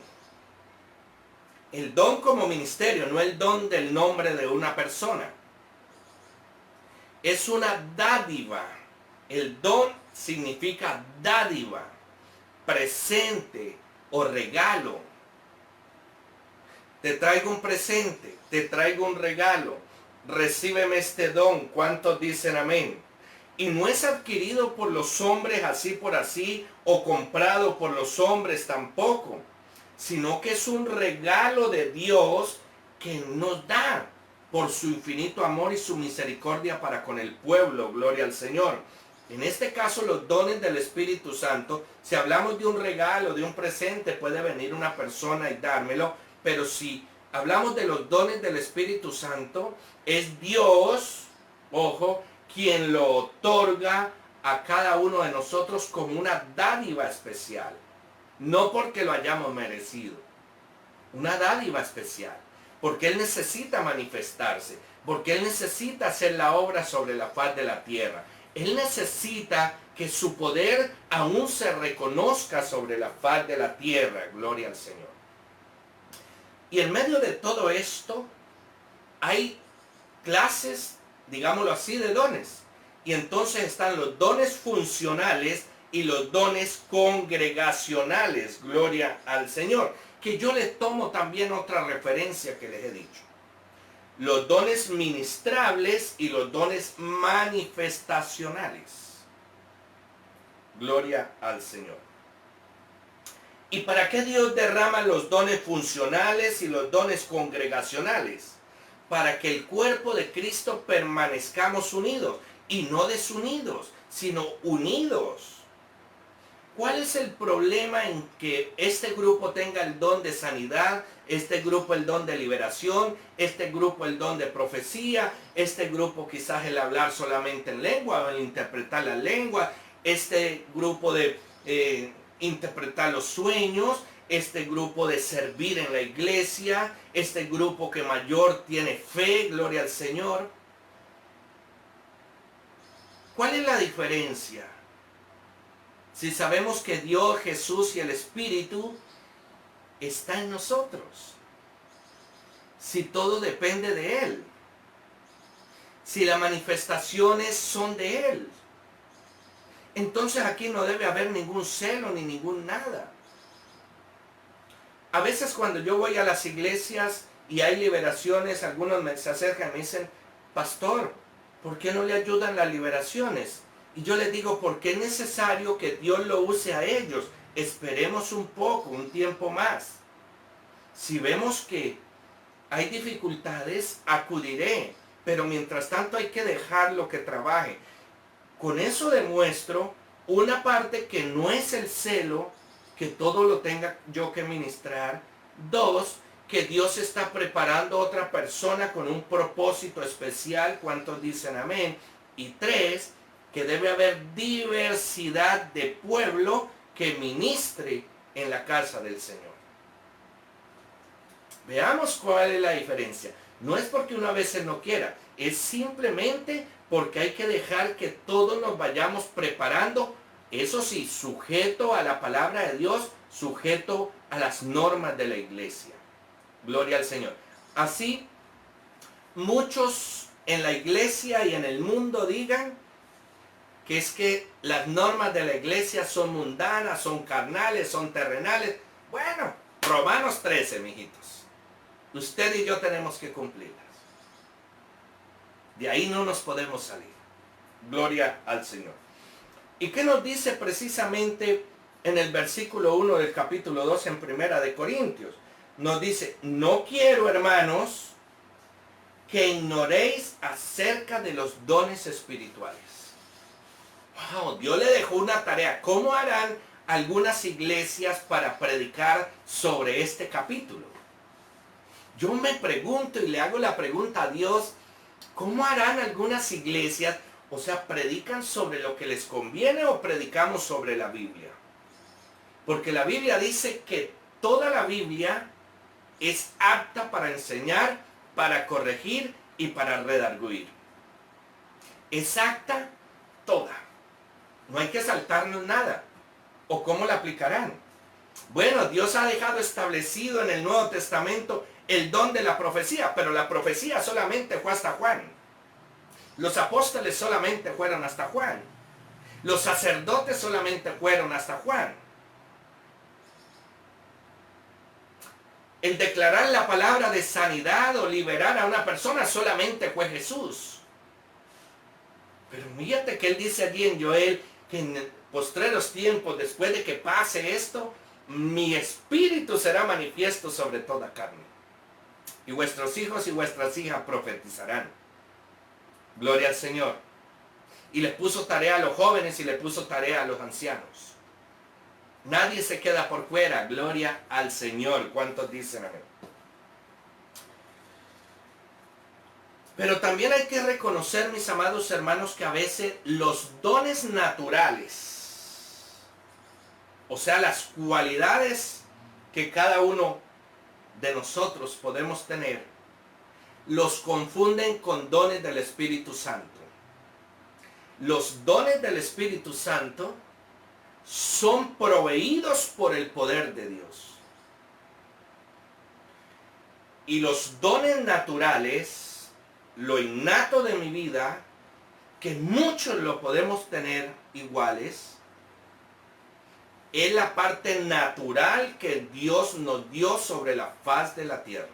El don como ministerio, no el don del nombre de una persona. Es una dádiva. El don significa dádiva, presente o regalo. Te traigo un presente, te traigo un regalo. Recíbeme este don. ¿Cuántos dicen amén? Y no es adquirido por los hombres así por así, o comprado por los hombres tampoco, sino que es un regalo de Dios que nos da por su infinito amor y su misericordia para con el pueblo. Gloria al Señor. En este caso, los dones del Espíritu Santo, si hablamos de un regalo, de un presente, puede venir una persona y dármelo, pero si hablamos de los dones del Espíritu Santo, es Dios, ojo, quien lo otorga a cada uno de nosotros como una dádiva especial. No porque lo hayamos merecido. Una dádiva especial. Porque Él necesita manifestarse. Porque Él necesita hacer la obra sobre la faz de la tierra. Él necesita que su poder aún se reconozca sobre la faz de la tierra. Gloria al Señor. Y en medio de todo esto, hay clases, digámoslo así, de dones. Y entonces están los dones funcionales y los dones congregacionales. Gloria al Señor. Que yo les tomo también otra referencia que les he dicho. Los dones ministrables y los dones manifestacionales. Gloria al Señor. ¿Y para qué Dios derrama los dones funcionales y los dones congregacionales? Para que el cuerpo de Cristo permanezcamos unidos. Y no desunidos, sino unidos. ¿Cuál es el problema en que este grupo tenga el don de sanidad, este grupo el don de liberación, este grupo el don de profecía, este grupo quizás el hablar solamente en lengua o el interpretar la lengua, este grupo de interpretar los sueños, este grupo de servir en la iglesia, este grupo que mayor tiene fe, gloria al Señor? ¿Cuál es la diferencia? Si sabemos que Dios, Jesús y el Espíritu está en nosotros. Si todo depende de Si las manifestaciones son de Él. entonces aquí no debe haber ningún celo ni ningún nada. A veces cuando yo voy a las iglesias y hay liberaciones, algunos se acercan y me dicen, pastor, ¿por qué no le ayudan las liberaciones? Y yo les digo, porque es necesario que Dios lo use a ellos. Esperemos un poco, un tiempo más. Si vemos que hay dificultades, acudiré. Pero mientras tanto hay que dejarlo que trabaje. Con eso demuestro una parte que no es el celo, que todo lo tenga yo que ministrar. Dos, que Dios está preparando a otra persona con un propósito especial. ¿Cuántos dicen amén? Y tres, que debe haber diversidad de pueblo que ministre en la casa del Señor. Veamos cuál es la diferencia. No es porque uno a veces no quiera, es simplemente porque hay que dejar que todos nos vayamos preparando, eso sí, sujeto a la palabra de Dios, sujeto a las normas de la iglesia. Gloria al Señor. Así, muchos en la iglesia y en el mundo digan que es que las normas de la iglesia son mundanas, son carnales, son terrenales. Bueno, Romanos 13, mijitos. Usted y yo tenemos que cumplirlas. De ahí no nos podemos salir. Gloria al Señor. ¿Y qué nos dice precisamente en el versículo 1 del capítulo 2 en Primera de Corintios? Nos dice, no quiero, hermanos, que ignoréis acerca de los dones espirituales. Wow, Dios le dejó una tarea. ¿Cómo harán algunas iglesias para predicar sobre este capítulo? Yo me pregunto y le hago la pregunta a Dios, ¿cómo harán algunas iglesias? O sea, ¿predican sobre lo que les conviene o predicamos sobre la Biblia? Porque la Biblia dice que toda la Biblia es apta para enseñar, para corregir y para redarguir. Es apta toda. No hay que saltarnos nada. ¿O cómo la aplicarán? Bueno, Dios ha dejado establecido en el Nuevo Testamento el don de la profecía, pero la profecía solamente fue hasta Juan. Los apóstoles solamente fueron hasta Juan. Los sacerdotes solamente fueron hasta Juan. El declarar la palabra de sanidad o liberar a una persona solamente fue Jesús. Pero fíjate que él dice allí en Joel que en postreros tiempos, después de que pase esto, mi espíritu será manifiesto sobre toda carne. Y vuestros hijos y vuestras hijas profetizarán. Gloria al Señor. Y le puso tarea a los jóvenes y le puso tarea a los ancianos. Nadie se queda por fuera. Gloria al Señor. ¿Cuántos dicen amén? Pero también hay que reconocer, mis amados hermanos, que a veces los dones naturales, o sea, las cualidades que cada uno de nosotros podemos tener, los confunden con dones del Espíritu Santo. Los dones del Espíritu Santo son proveídos por el poder de Dios. Y los dones naturales, lo innato de mi vida, que muchos lo podemos tener iguales, es la parte natural que Dios nos dio sobre la faz de la tierra.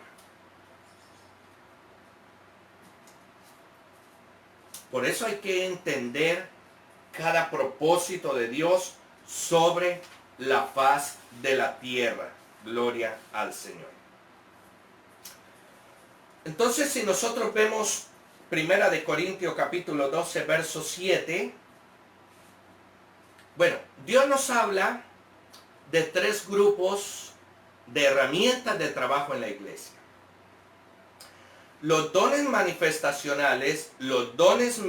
Por eso hay que entender cada propósito de Dios sobre la faz de la tierra. Gloria al Señor. Entonces, si nosotros vemos Primera de Corintios capítulo 12, verso 7, bueno, Dios nos habla de tres grupos de herramientas de trabajo en la iglesia. Los dones manifestacionales, los dones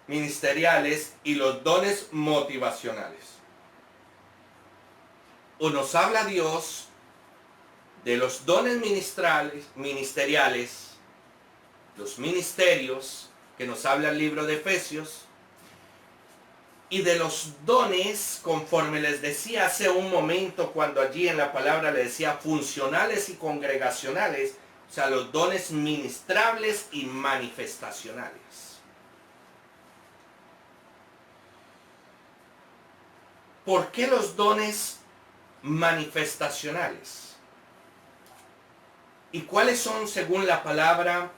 ministeriales y los dones motivacionales. O nos habla Dios de los dones ministeriales, los ministerios, que nos habla el libro de Efesios, y de los dones, conforme les decía hace un momento, cuando allí en la palabra le decía funcionales y congregacionales, o sea, los dones ministrables y manifestacionales. ¿Por qué los dones manifestacionales? ¿Y cuáles son según la palabra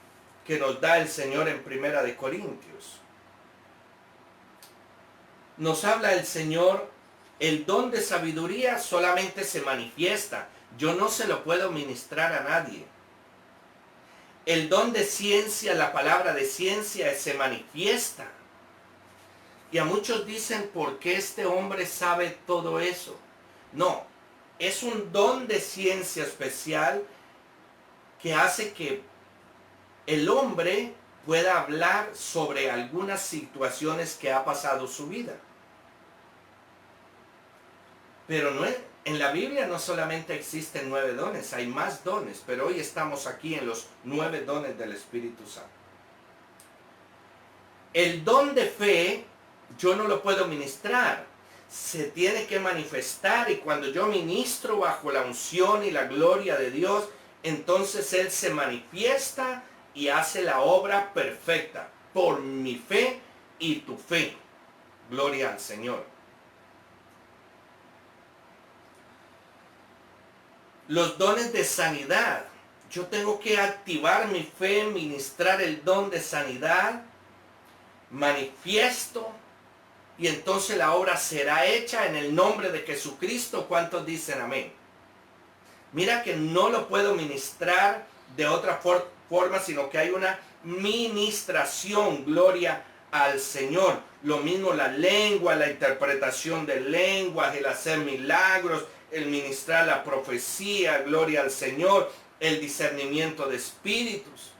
que nos da el Señor en Primera de Corintios? Nos habla el Señor, el don de sabiduría solamente se manifiesta. Yo no se lo puedo ministrar a nadie. El don de ciencia, la palabra de ciencia se manifiesta. Y a muchos dicen, ¿por qué este hombre sabe todo eso? No, es un don de ciencia especial que hace que el hombre pueda hablar sobre algunas situaciones que ha pasado su vida. Pero no es, en la Biblia no solamente existen 9 dones, hay más dones, pero hoy estamos aquí en los 9 dones del Espíritu Santo. El don de fe yo no lo puedo ministrar, se tiene que manifestar, y cuando yo ministro bajo la unción y la gloria de Dios, entonces Él se manifiesta y hace la obra perfecta por mi fe y tu fe. Gloria al Señor. Los dones de sanidad. Yo tengo que activar mi fe, ministrar el don de sanidad, manifiesto, y entonces la obra será hecha en el nombre de Jesucristo. ¿Cuántos dicen amén? Mira que no lo puedo ministrar de otra forma, sino que hay una ministración, gloria al Señor. Lo mismo la lengua, la interpretación de lenguas, el hacer milagros, el ministrar la profecía, gloria al Señor, el discernimiento de espíritus.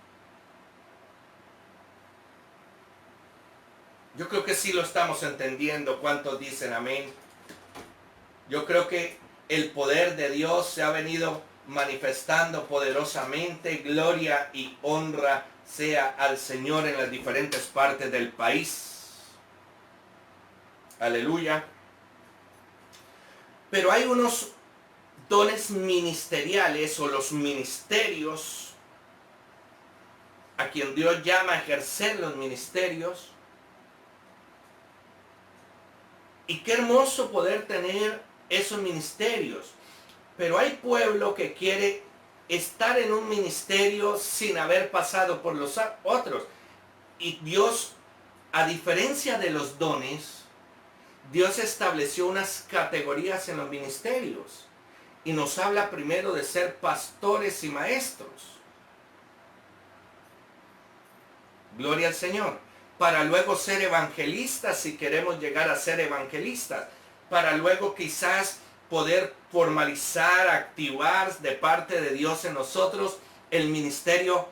Yo creo que sí lo estamos entendiendo. ¿Cuántos dicen amén? Yo creo que el poder de Dios se ha venido manifestando poderosamente. Gloria y honra sea al Señor en las diferentes partes del país. Aleluya. Pero hay unos dones ministeriales o los ministerios a quien Dios llama a ejercer los ministerios. Y qué hermoso poder tener esos ministerios. Pero hay pueblo que quiere estar en un ministerio sin haber pasado por los otros. Y Dios, a diferencia de los dones, Dios estableció unas categorías en los ministerios. Y nos habla primero de ser pastores y maestros. Gloria al Señor. Para luego ser evangelistas, si queremos llegar a ser evangelistas, para luego quizás poder formalizar, activar de parte de Dios en nosotros el ministerio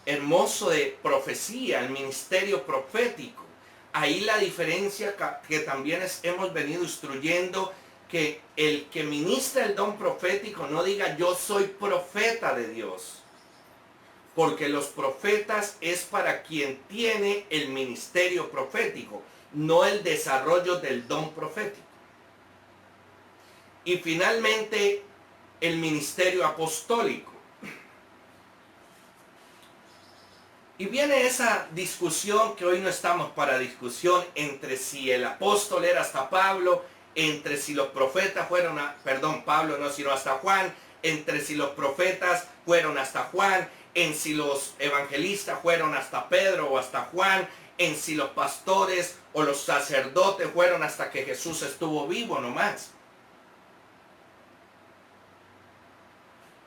hermoso de profecía, el ministerio profético. Ahí la diferencia que también hemos venido instruyendo, que el que ministra el don profético no diga yo soy profeta de Dios. Porque los profetas es para quien tiene el ministerio profético, no el desarrollo del don profético. Y finalmente, el ministerio apostólico. Y viene esa discusión que hoy no estamos para discusión entre si el apóstol era hasta Pablo, entre si los profetas fueron Pablo no, sino hasta Juan, entre si los profetas fueron hasta Juan, en si los evangelistas fueron hasta Pedro o hasta Juan, en si los pastores o los sacerdotes fueron hasta que Jesús estuvo vivo nomás.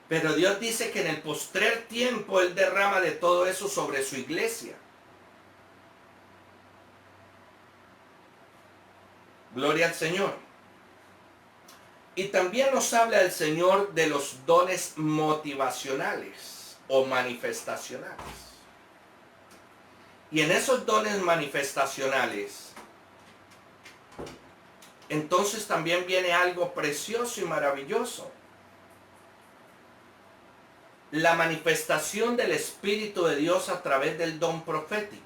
Pero Dios dice que en el postrer tiempo Él derrama de todo eso sobre su iglesia. Gloria al Señor. Y también nos habla el Señor de los dones motivacionales o manifestacionales. Y en esos dones manifestacionales, entonces también viene algo precioso y maravilloso. La manifestación del Espíritu de Dios a través del don profético.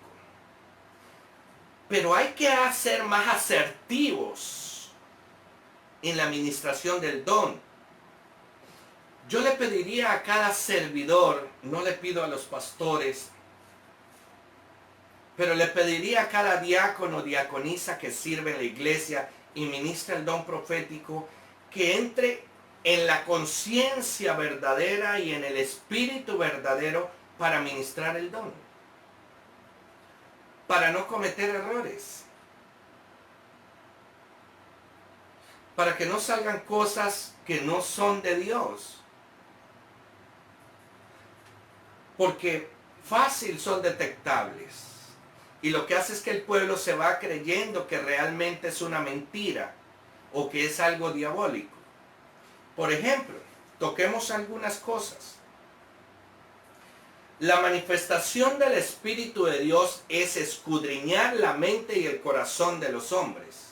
Pero hay que ser más asertivos en la administración del don. Yo le pediría a cada servidor, no le pido a los pastores, pero le pediría a cada diácono o diaconisa que sirve en la iglesia y ministra el don profético, que entre en la conciencia verdadera y en el espíritu verdadero para ministrar el don, para no cometer errores, para que no salgan cosas que no son de Dios, porque fácil son detectables, y lo que hace es que el pueblo se va creyendo que realmente es una mentira o que es algo diabólico. Por ejemplo, toquemos algunas cosas. La manifestación del Espíritu de Dios es escudriñar la mente y el corazón de los hombres.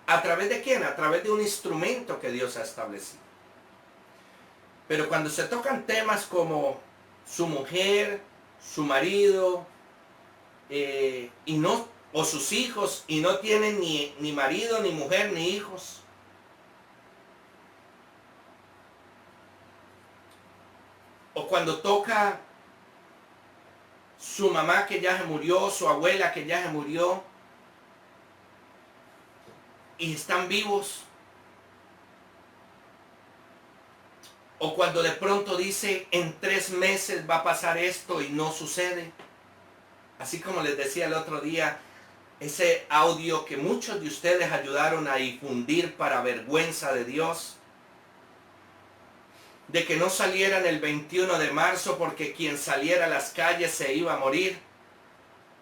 ¿A través de quién? A través de un instrumento que Dios ha establecido. Pero cuando se tocan temas como su mujer, su marido, o sus hijos, y no tienen ni marido, ni mujer, ni hijos, o cuando toca su mamá que ya se murió, su abuela que ya se murió, y están vivos, o cuando de pronto dice en 3 meses va a pasar esto y no sucede. Así como les decía el otro día, ese audio que muchos de ustedes ayudaron a difundir para vergüenza de Dios, de que no salieran el 21 de marzo porque quien saliera a las calles se iba a morir.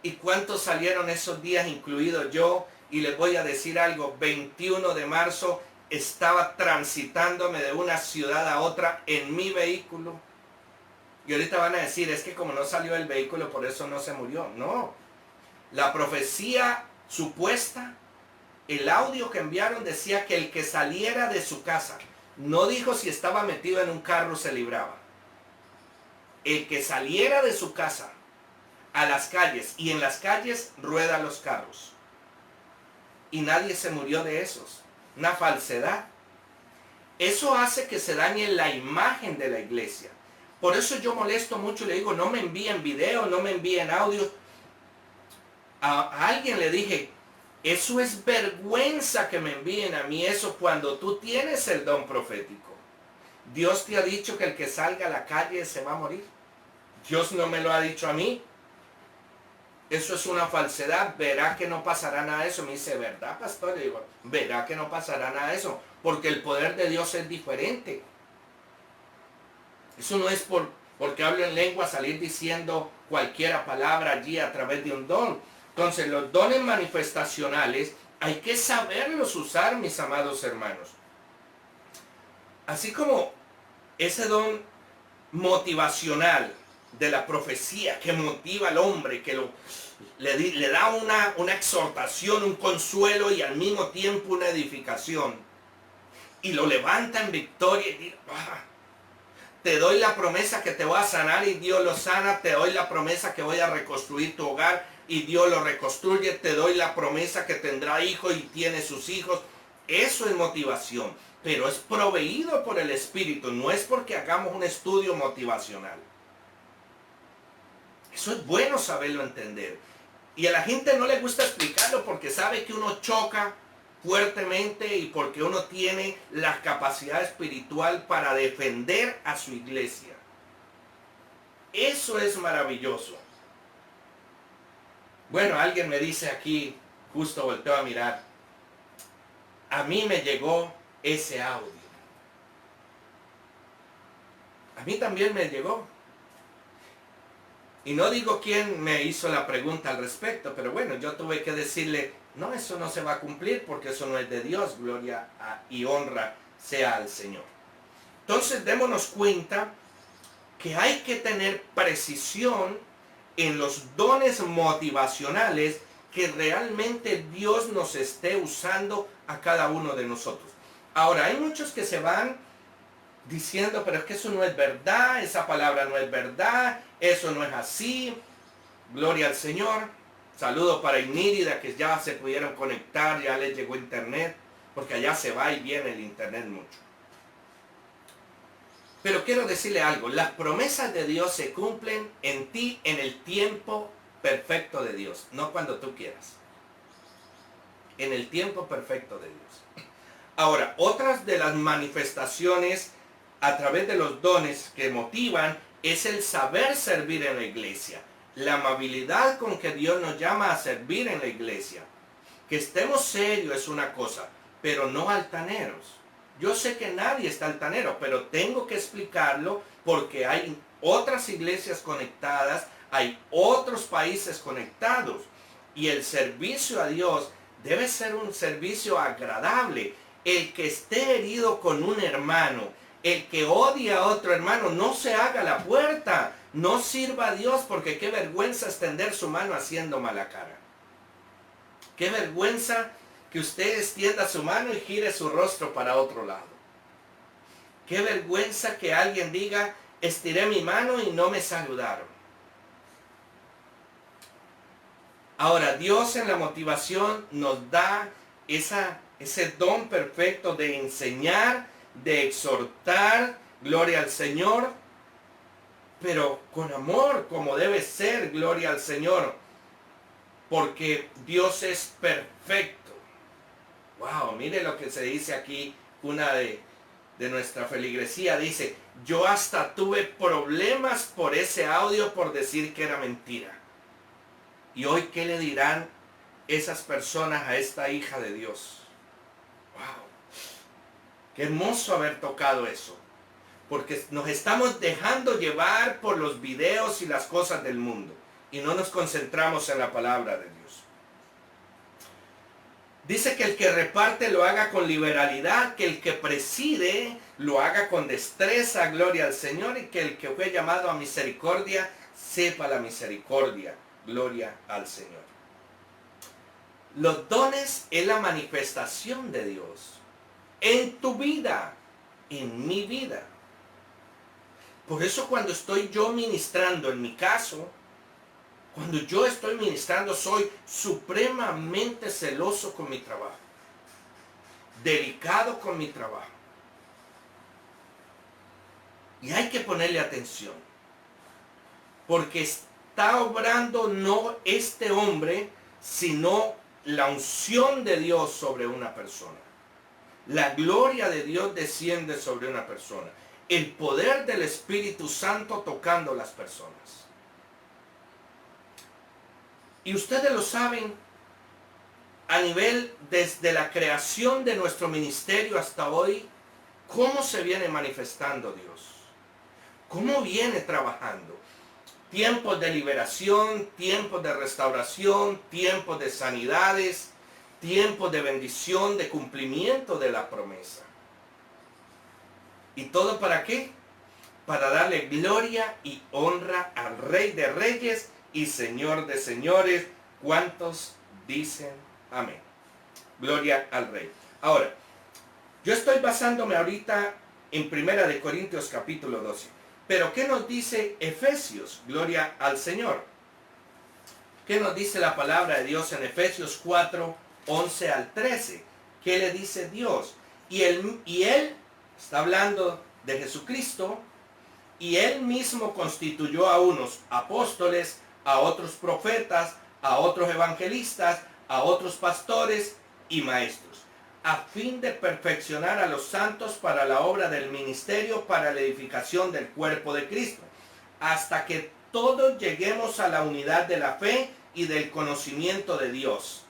¿Y cuántos salieron esos días, incluido yo? Y les voy a decir algo, 21 de marzo estaba transitándome de una ciudad a otra en mi vehículo. Y ahorita van a decir, es que como no salió el vehículo, por eso no se murió. No, la profecía supuesta, el audio que enviaron decía que el que saliera de su casa, no dijo si estaba metido en un carro se libraba. El que saliera de su casa a las calles, y en las calles ruedan los carros. Y nadie se murió de esos. Una falsedad. Eso hace que se dañe la imagen de la iglesia. Por eso yo molesto mucho y le digo, no me envíen video, no me envíen audio. A alguien le dije, eso es vergüenza que me envíen a mí eso cuando tú tienes el don profético. Dios te ha dicho que el que salga a la calle se va a morir. Dios no me lo ha dicho a mí. Eso es una falsedad. Verá que no pasará nada de eso. Me dice, ¿verdad, pastor? Le digo, verá que no pasará nada de eso. Porque el poder de Dios es diferente. Eso no es porque hablo en lengua salir diciendo cualquier palabra allí a través de un don. Entonces los dones manifestacionales hay que saberlos usar, mis amados hermanos. Así como ese don motivacional de la profecía que motiva al hombre, que le da una exhortación, un consuelo y al mismo tiempo una edificación. Y lo levanta en victoria y dice, te doy la promesa que te voy a sanar y Dios lo sana. Te doy la promesa que voy a reconstruir tu hogar y Dios lo reconstruye. Te doy la promesa que tendrá hijos y tiene sus hijos. Eso es motivación, pero es proveído por el Espíritu. No es porque hagamos un estudio motivacional. Eso es bueno saberlo entender. Y a la gente no le gusta explicarlo porque sabe que uno choca fuertemente y porque uno tiene la capacidad espiritual para defender a su iglesia. Eso es maravilloso. Bueno, alguien me dice aquí, justo volteo a mirar, a mí me llegó ese audio. A mí también me llegó. Y no digo quién me hizo la pregunta al respecto, pero bueno, yo tuve que decirle, no, eso no se va a cumplir porque eso no es de Dios, gloria y honra sea al Señor. Entonces démonos cuenta que hay que tener precisión en los dones motivacionales que realmente Dios nos esté usando a cada uno de nosotros. Ahora, hay muchos que se van diciendo, pero es que eso no es verdad, esa palabra no es verdad, eso no es así. Gloria al Señor. Saludo para Inírida, que ya se pudieron conectar, ya les llegó internet, porque allá se va y viene el internet mucho. Pero quiero decirle algo, las promesas de Dios se cumplen en ti en el tiempo perfecto de Dios, no cuando tú quieras. en el tiempo perfecto de Dios. Ahora, otras de las manifestaciones a través de los dones que motivan es el saber servir en la iglesia, la amabilidad con que Dios nos llama a servir en la iglesia. Que estemos serios es una cosa, pero no altaneros. Yo sé que nadie está altanero, pero tengo que explicarlo porque hay otras iglesias conectadas, hay otros países conectados y el servicio a Dios debe ser un servicio agradable. El que esté herido con un hermano, el que odia a otro hermano, no se haga la puerta, no sirva a Dios, porque qué vergüenza extender su mano haciendo mala cara. Qué vergüenza que usted extienda su mano y gire su rostro para otro lado. Qué vergüenza que alguien diga, estiré mi mano y no me saludaron. Ahora, Dios en la motivación nos da ese don perfecto de enseñar, de exhortar, gloria al Señor, pero con amor, como debe ser, gloria al Señor, porque Dios es perfecto. Wow, mire lo que se dice aquí, una de nuestra feligresía dice, yo hasta tuve problemas por ese audio por decir que era mentira. Y hoy, ¿qué le dirán esas personas a esta hija de Dios? Wow, qué hermoso haber tocado eso, porque nos estamos dejando llevar por los videos y las cosas del mundo y no nos concentramos en la palabra de Dios. Dice que el que reparte lo haga con liberalidad, que el que preside lo haga con destreza, gloria al Señor, y que el que fue llamado a misericordia sepa la misericordia, gloria al Señor. Los dones es la manifestación de Dios en tu vida, en mi vida. Por eso cuando estoy yo ministrando, en mi caso, cuando yo estoy ministrando, soy supremamente celoso con mi trabajo, delicado con mi trabajo. Y hay que ponerle atención, porque está obrando no este hombre, sino la unción de Dios sobre una persona. La gloria de Dios desciende sobre una persona. El poder del Espíritu Santo tocando las personas. Y ustedes lo saben, a nivel desde la creación de nuestro ministerio hasta hoy, cómo se viene manifestando Dios. Cómo viene trabajando. Tiempos de liberación, tiempos de restauración, tiempos de sanidades, tiempos de bendición, de cumplimiento de la promesa. ¿Y todo para qué? Para darle gloria y honra al Rey de Reyes y Señor de señores. ¿Cuántos dicen amén? Gloria al Rey. Ahora, yo estoy basándome ahorita en 1 Corintios capítulo 12. Pero ¿qué nos dice Efesios? Gloria al Señor. ¿Qué nos dice la palabra de Dios en Efesios 4, 11 al 13? ¿Qué le dice Dios? Y él está hablando de Jesucristo, y Él mismo constituyó a unos apóstoles, a otros profetas, a otros evangelistas, a otros pastores y maestros, a fin de perfeccionar a los santos para la obra del ministerio, para la edificación del cuerpo de Cristo, hasta que todos lleguemos a la unidad de la fe y del conocimiento de Dios,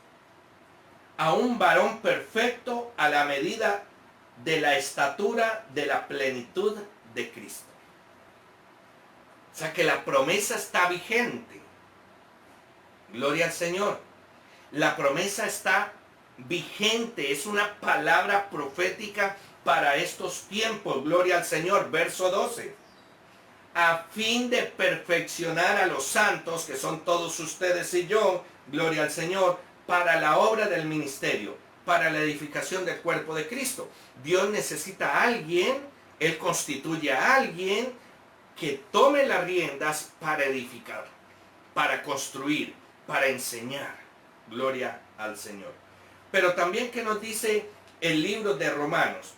a un varón perfecto a la medida de la estatura de la plenitud de Cristo. O sea que la promesa está vigente. Gloria al Señor. La promesa está vigente. Es una palabra profética para estos tiempos. Gloria al Señor. Verso 12. A fin de perfeccionar a los santos, que son todos ustedes y yo, gloria al Señor, para la obra del ministerio, para la edificación del cuerpo de Cristo. Dios necesita a alguien, Él constituye a alguien que tome las riendas para edificar, para construir, para enseñar. Gloria al Señor. Pero también, ¿qué nos dice el libro de Romanos?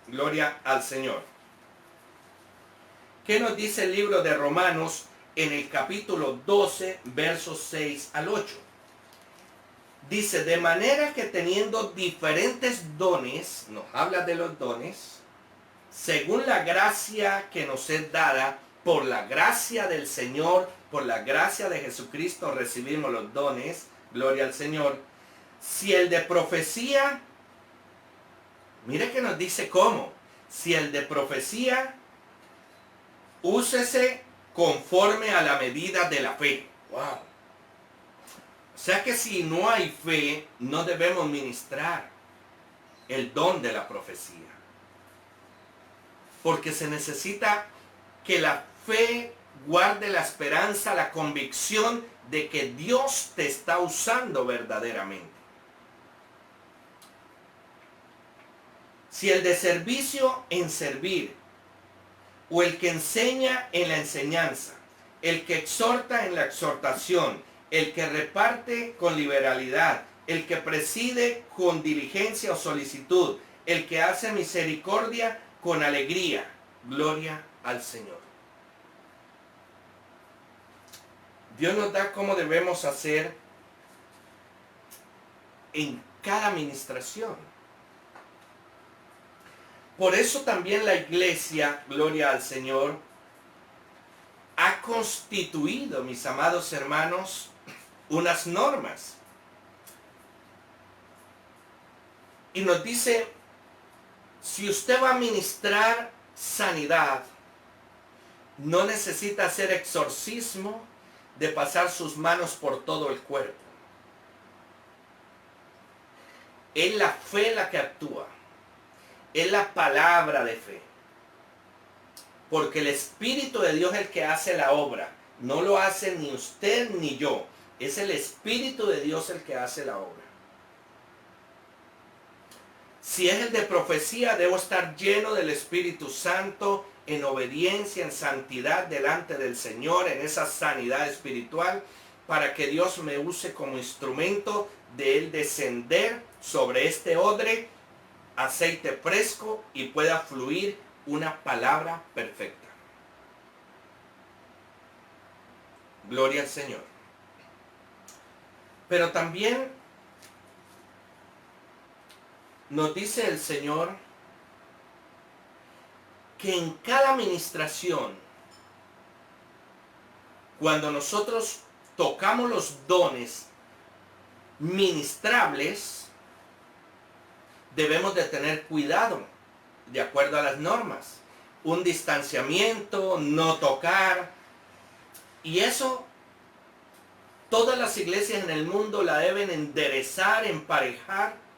Gloria al Señor. ¿Qué nos dice el libro de Romanos en el capítulo 12, versos 6 al 8? Dice, de manera que teniendo diferentes dones, nos habla de los dones, según la gracia que nos es dada, por la gracia del Señor, por la gracia de Jesucristo recibimos los dones, gloria al Señor. Si el de profecía, mire que nos dice cómo, si el de profecía, úsese conforme a la medida de la fe. Wow. O sea que si no hay fe, no debemos ministrar el don de la profecía. Porque se necesita que la fe guarde la esperanza, la convicción de que Dios te está usando verdaderamente. Si el de servicio en servir, o el que enseña en la enseñanza, el que exhorta en la exhortación, el que reparte con liberalidad, el que preside con diligencia o solicitud, el que hace misericordia con alegría, gloria al Señor. Dios nos da cómo debemos hacer en cada administración. Por eso también la iglesia, gloria al Señor, ha constituido, mis amados hermanos, unas normas. Y nos dice, si usted va a ministrar sanidad, no necesita hacer exorcismo de pasar sus manos por todo el cuerpo. Es la fe la que actúa. Es la palabra de fe. Porque el Espíritu de Dios es el que hace la obra. No lo hace ni usted ni yo. Es el Espíritu de Dios el que hace la obra. Si es el de profecía, debo estar lleno del Espíritu Santo, en obediencia, en santidad delante del Señor, en esa sanidad espiritual, para que Dios me use como instrumento de Él descender sobre este odre, aceite fresco, y pueda fluir una palabra perfecta. Gloria al Señor. Pero también nos dice el Señor que en cada administración, cuando nosotros tocamos los dones ministrables, debemos de tener cuidado, de acuerdo a las normas. Un distanciamiento, no tocar. Y eso, todas las iglesias en el mundo la deben enderezar, emparejar,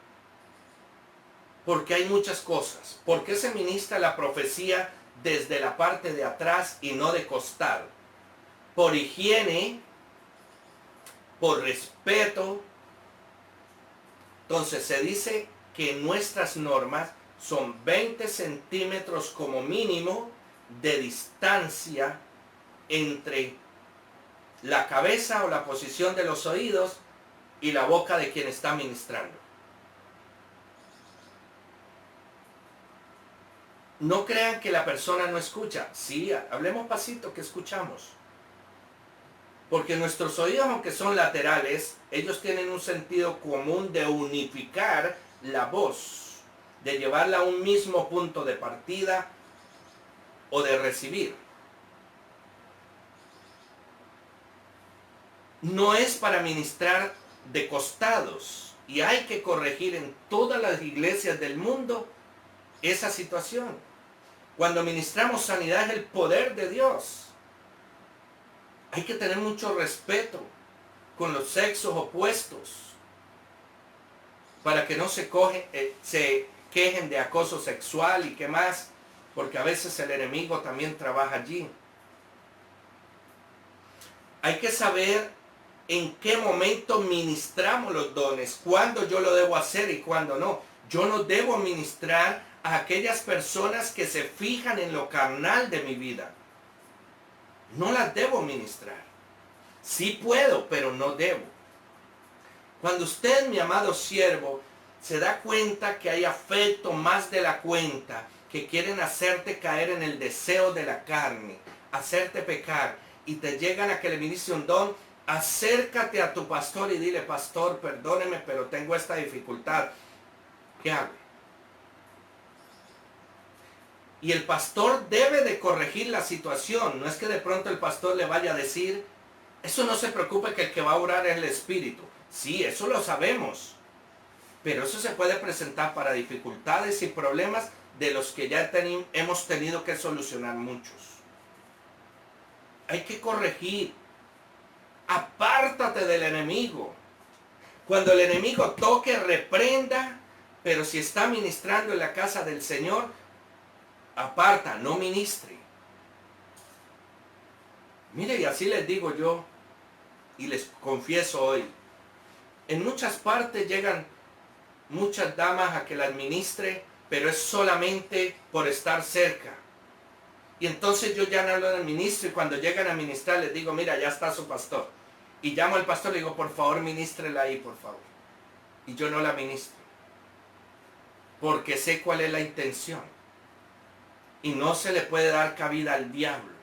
porque hay muchas cosas. ¿Por qué se ministra la profecía desde la parte de atrás y no de costado? Por higiene, por respeto. Entonces se dice que nuestras normas son 20 centímetros como mínimo de distancia entre la cabeza o la posición de los oídos y la boca de quien está ministrando. No crean que la persona no escucha. Sí, hablemos pasito que escuchamos. Porque nuestros oídos, aunque son laterales, ellos tienen un sentido común de unificar la voz, de llevarla a un mismo punto de partida o de recibir. No es para ministrar de costados, y hay que corregir en todas las iglesias del mundo esa situación. Cuando ministramos sanidad es el poder de Dios. Hay que tener mucho respeto con los sexos opuestos para que no se quejen de acoso sexual y qué más, porque a veces el enemigo también trabaja allí. Hay que saber en qué momento ministramos los dones, cuándo yo lo debo hacer y cuándo no. Yo no debo ministrar a aquellas personas que se fijan en lo carnal de mi vida. No las debo ministrar. Sí puedo, pero no debo. Cuando usted, mi amado siervo, se da cuenta que hay afecto más de la cuenta, que quieren hacerte caer en el deseo de la carne, hacerte pecar, y te llegan a que le ministre un don, Acércate a tu pastor y dile, pastor, perdóneme, pero tengo esta dificultad. ¿Qué hago? Y el pastor debe de corregir la situación. No es que de pronto el pastor le vaya a decir, eso no se preocupe que el que va a orar es el Espíritu. Sí, eso lo sabemos. Pero eso se puede presentar para dificultades y problemas de los que ya hemos tenido que solucionar muchos. Hay que corregir. Apártate del enemigo. Cuando el enemigo toque, reprenda. Pero si está ministrando en la casa del Señor, aparta, no ministre. Mire, y así les digo yo, y les confieso hoy, en muchas partes llegan muchas damas a que las ministre, pero es solamente por estar cerca. Y entonces yo ya no hablo del ministro, y cuando llegan a ministrar les digo, mira, ya está su pastor. Y llamo al pastor y le digo, por favor, ministrela ahí, por favor. Y yo no la ministro. Porque sé cuál es la intención. Y no se le puede dar cabida al diablo.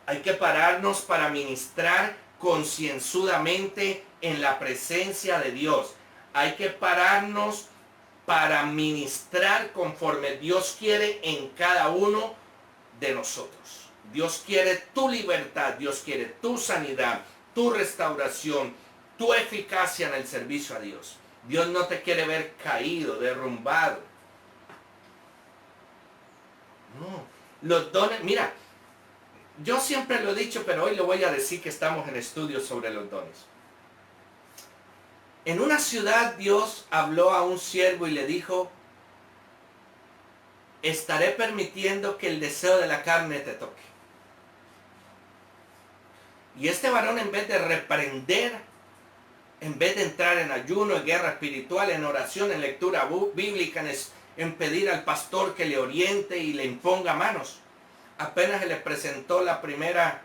Hay que pararnos para ministrar concienzudamente en la presencia de Dios. Hay que pararnos para ministrar conforme Dios quiere en cada uno de nosotros. Dios quiere tu libertad, Dios quiere tu sanidad, tu restauración, tu eficacia en el servicio a Dios. Dios no te quiere ver caído, derrumbado. No, los dones, mira, yo siempre lo he dicho, pero hoy lo voy a decir que estamos en estudios sobre los dones. En una ciudad Dios habló a un siervo y le dijo, estaré permitiendo que el deseo de la carne te toque. Y este varón, en vez de reprender, en vez de entrar en ayuno, en guerra espiritual, en oración, en lectura bíblica, en pedir al pastor que le oriente y le imponga manos, apenas se le presentó la primera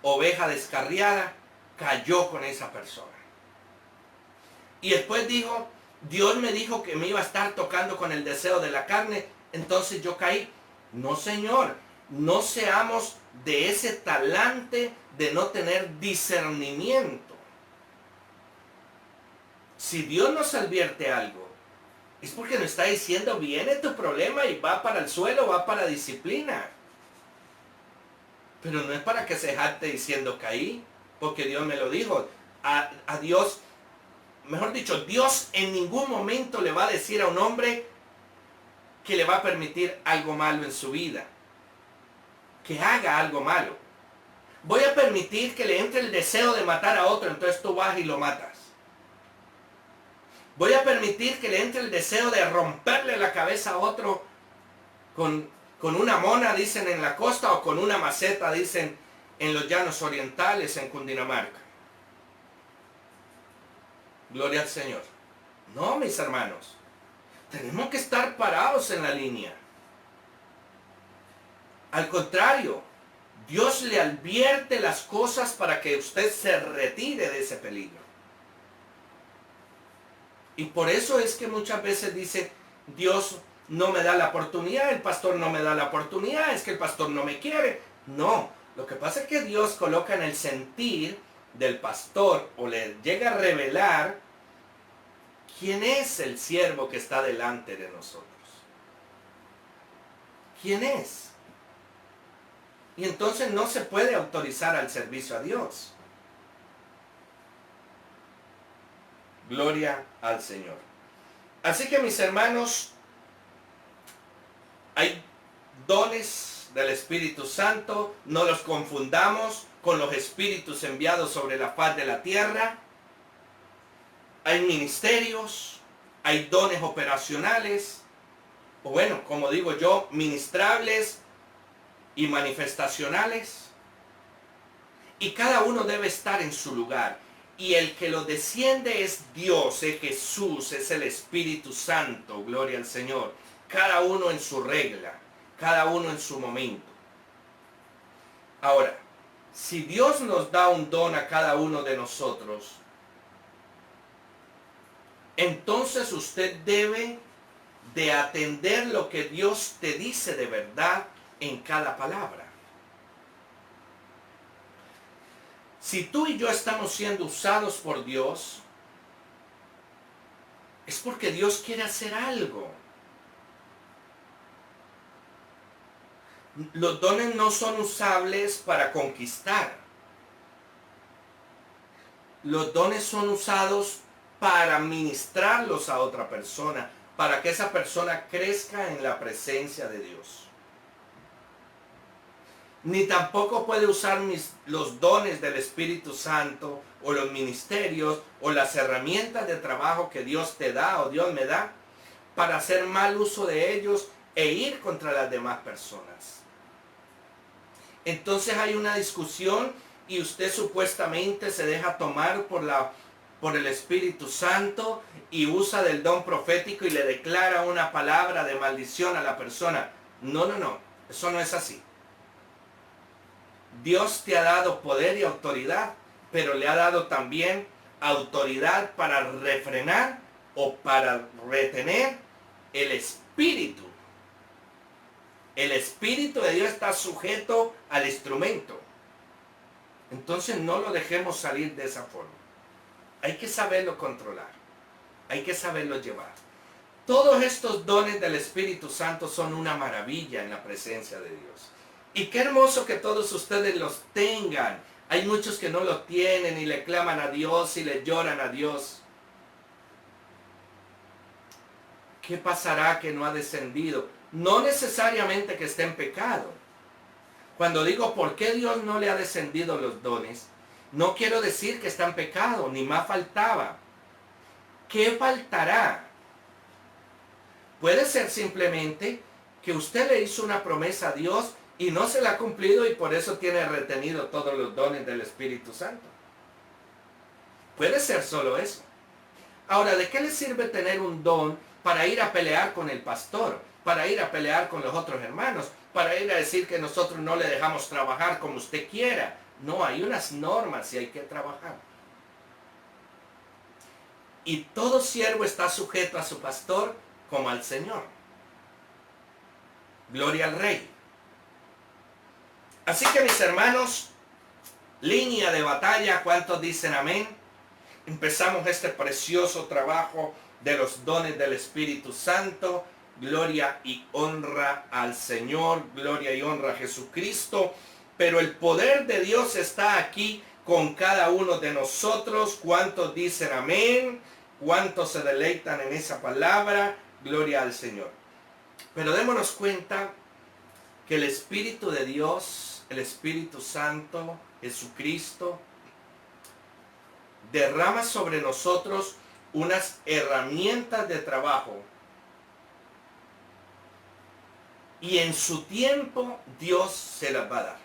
oveja descarriada, cayó con esa persona. Y después dijo, Dios me dijo que me iba a estar tocando con el deseo de la carne, entonces yo caí. No, Señor, no seamos de ese talante de no tener discernimiento. Si Dios nos advierte algo, es porque nos está diciendo, viene tu problema y va para el suelo, va para disciplina. Pero no es para que se jacte diciendo caí, porque Dios me lo dijo. A Dios, mejor dicho, Dios en ningún momento le va a decir a un hombre que le va a permitir algo malo en su vida. Que haga algo malo. Voy a permitir que le entre el deseo de matar a otro, entonces tú vas y lo matas. Voy a permitir que le entre el deseo de romperle la cabeza a otro con una mona, dicen en la costa, o con una maceta, dicen en los llanos orientales, en Cundinamarca. Gloria al Señor. No, mis hermanos. Tenemos que estar parados en la línea. Al contrario, Dios le advierte las cosas para que usted se retire de ese peligro. Y por eso es que muchas veces dice, Dios no me da la oportunidad, el pastor no me da la oportunidad, es que el pastor no me quiere. No, lo que pasa es que Dios coloca en el sentir del pastor o le llega a revelar quién es el siervo que está delante de nosotros. ¿Quién es? Y entonces no se puede autorizar al servicio a Dios. Gloria al Señor. Así que, mis hermanos, hay dones del Espíritu Santo, no los confundamos con los espíritus enviados sobre la faz de la tierra. Hay ministerios, hay dones operacionales, o bueno, como digo yo, ministrables y manifestacionales. Y cada uno debe estar en su lugar. Y el que lo desciende es Dios, es Jesús, es el Espíritu Santo, gloria al Señor. Cada uno en su regla, cada uno en su momento. Ahora, si Dios nos da un don a cada uno de nosotros, entonces usted debe de atender lo que Dios te dice de verdad en cada palabra. Si tú y yo estamos siendo usados por Dios, es porque Dios quiere hacer algo. Los dones no son usables para conquistar. Los dones son usados para ministrarlos a otra persona, para que esa persona crezca en la presencia de Dios. Ni tampoco puede usar los dones del Espíritu Santo o los ministerios o las herramientas de trabajo que Dios te da o Dios me da para hacer mal uso de ellos e ir contra las demás personas. Entonces hay una discusión y usted supuestamente se deja tomar por el Espíritu Santo y usa del don profético y le declara una palabra de maldición a la persona. No, eso no es así. Dios te ha dado poder y autoridad, pero le ha dado también autoridad para refrenar o para retener el espíritu. El Espíritu de Dios está sujeto al instrumento. Entonces no lo dejemos salir de esa forma. Hay que saberlo controlar. Hay que saberlo llevar. Todos estos dones del Espíritu Santo son una maravilla en la presencia de Dios. Y qué hermoso que todos ustedes los tengan. Hay muchos que no los tienen y le claman a Dios y le lloran a Dios. ¿Qué pasará que no ha descendido? No necesariamente que esté en pecado. Cuando digo por qué Dios no le ha descendido los dones, no quiero decir que está en pecado, ni más faltaba. ¿Qué faltará? Puede ser simplemente que usted le hizo una promesa a Dios y no se la ha cumplido y por eso tiene retenido todos los dones del Espíritu Santo. Puede ser solo eso. Ahora, ¿de qué le sirve tener un don para ir a pelear con el pastor? Para ir a pelear con los otros hermanos, para ir a decir que nosotros no le dejamos trabajar como usted quiera. No, hay unas normas y hay que trabajar. Y todo siervo está sujeto a su pastor como al Señor. Gloria al Rey. Así que mis hermanos, línea de batalla, ¿cuántos dicen amén? Empezamos este precioso trabajo de los dones del Espíritu Santo. Gloria y honra al Señor, gloria y honra a Jesucristo. Pero el poder de Dios está aquí con cada uno de nosotros. ¿Cuántos dicen amén? ¿Cuántos se deleitan en esa palabra? Gloria al Señor. Pero démonos cuenta que el Espíritu de Dios, el Espíritu Santo, Jesucristo, derrama sobre nosotros unas herramientas de trabajo. Y en su tiempo Dios se las va a dar.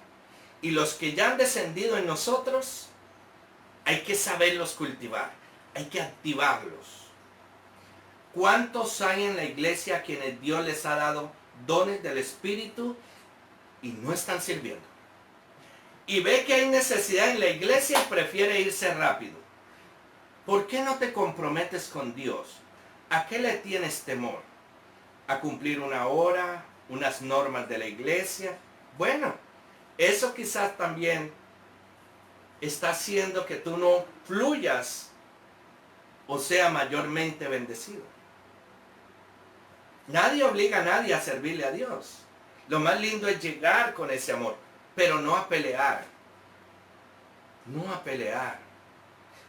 Y los que ya han descendido en nosotros, hay que saberlos cultivar. Hay que activarlos. ¿Cuántos hay en la iglesia a quienes Dios les ha dado dones del Espíritu y no están sirviendo? Y ve que hay necesidad en la iglesia y prefiere irse rápido. ¿Por qué no te comprometes con Dios? ¿A qué le tienes temor? ¿A cumplir una hora? ¿Unas normas de la iglesia? Bueno, eso quizás también está haciendo que tú no fluyas o sea mayormente bendecido. Nadie obliga a nadie a servirle a Dios. Lo más lindo es llegar con ese amor, pero no a pelear. No a pelear,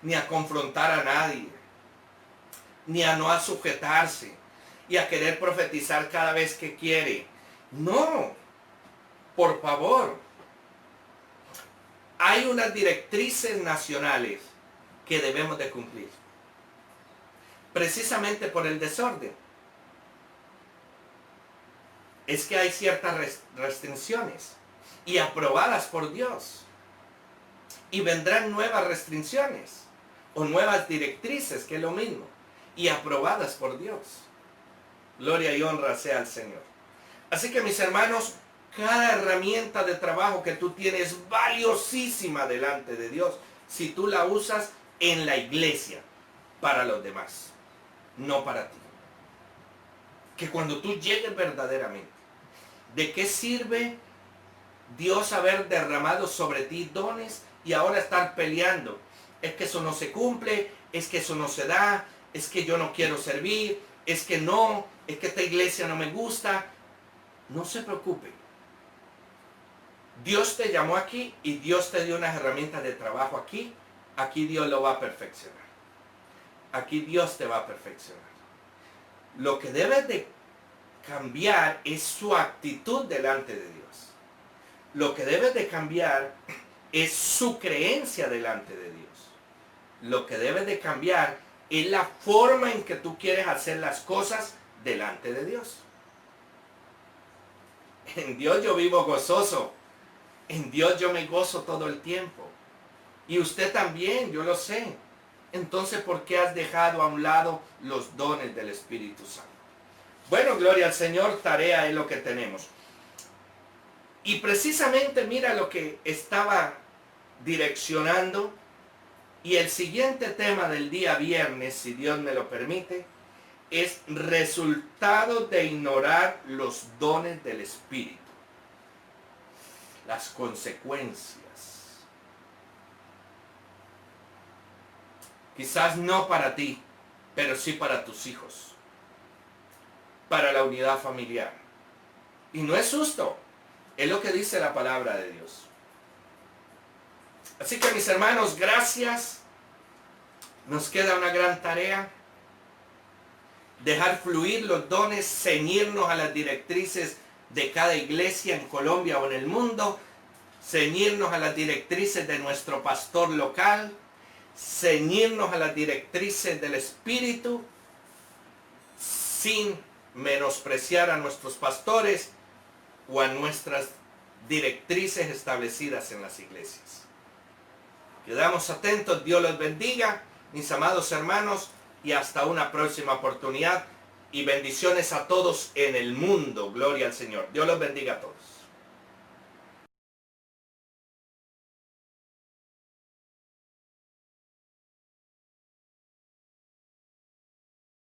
ni a confrontar a nadie, ni a no a sujetarse y a querer profetizar cada vez que quiere. No, por favor. Hay unas directrices nacionales que debemos de cumplir. Precisamente por el desorden. Es que hay ciertas restricciones y aprobadas por Dios. Y vendrán nuevas restricciones o nuevas directrices, que es lo mismo, y aprobadas por Dios. Gloria y honra sea al Señor. Así que mis hermanos, cada herramienta de trabajo que tú tienes es valiosísima delante de Dios si tú la usas en la iglesia para los demás, no para ti. Que cuando tú llegues verdaderamente, ¿de qué sirve Dios haber derramado sobre ti dones y ahora estar peleando. Es que eso no se cumple, es que eso no se da, es que yo no quiero servir, es que no, es que esta iglesia no me gusta. No se preocupe. Dios te llamó aquí y Dios te dio unas herramientas de trabajo aquí. Aquí Dios lo va a perfeccionar. Aquí Dios te va a perfeccionar. Lo que debes de cambiar es su actitud delante de Dios. Lo que debes de cambiar es su creencia delante de Dios. Lo que debes de cambiar es la forma en que tú quieres hacer las cosas delante de Dios. En Dios yo vivo gozoso. En Dios yo me gozo todo el tiempo. Y usted también, yo lo sé. Entonces, ¿por qué has dejado a un lado los dones del Espíritu Santo? Bueno, gloria al Señor, tarea es lo que tenemos. Y precisamente mira lo que estaba direccionando. Y el siguiente tema del día viernes, si Dios me lo permite, es resultado de ignorar los dones del Espíritu. Las consecuencias. Quizás no para ti, pero sí para tus hijos. Para la unidad familiar. Y no es justo. Es lo que dice la palabra de Dios. Así que mis hermanos, gracias. Nos queda una gran tarea. Dejar fluir los dones, ceñirnos a las directrices de cada iglesia en Colombia o en el mundo, ceñirnos a las directrices de nuestro pastor local, ceñirnos a las directrices del Espíritu, sin menospreciar a nuestros pastores o a nuestras directrices establecidas en las iglesias. Quedamos atentos, Dios los bendiga, mis amados hermanos, y hasta una próxima oportunidad. Y bendiciones a todos en el mundo. Gloria al Señor. Dios los bendiga a todos.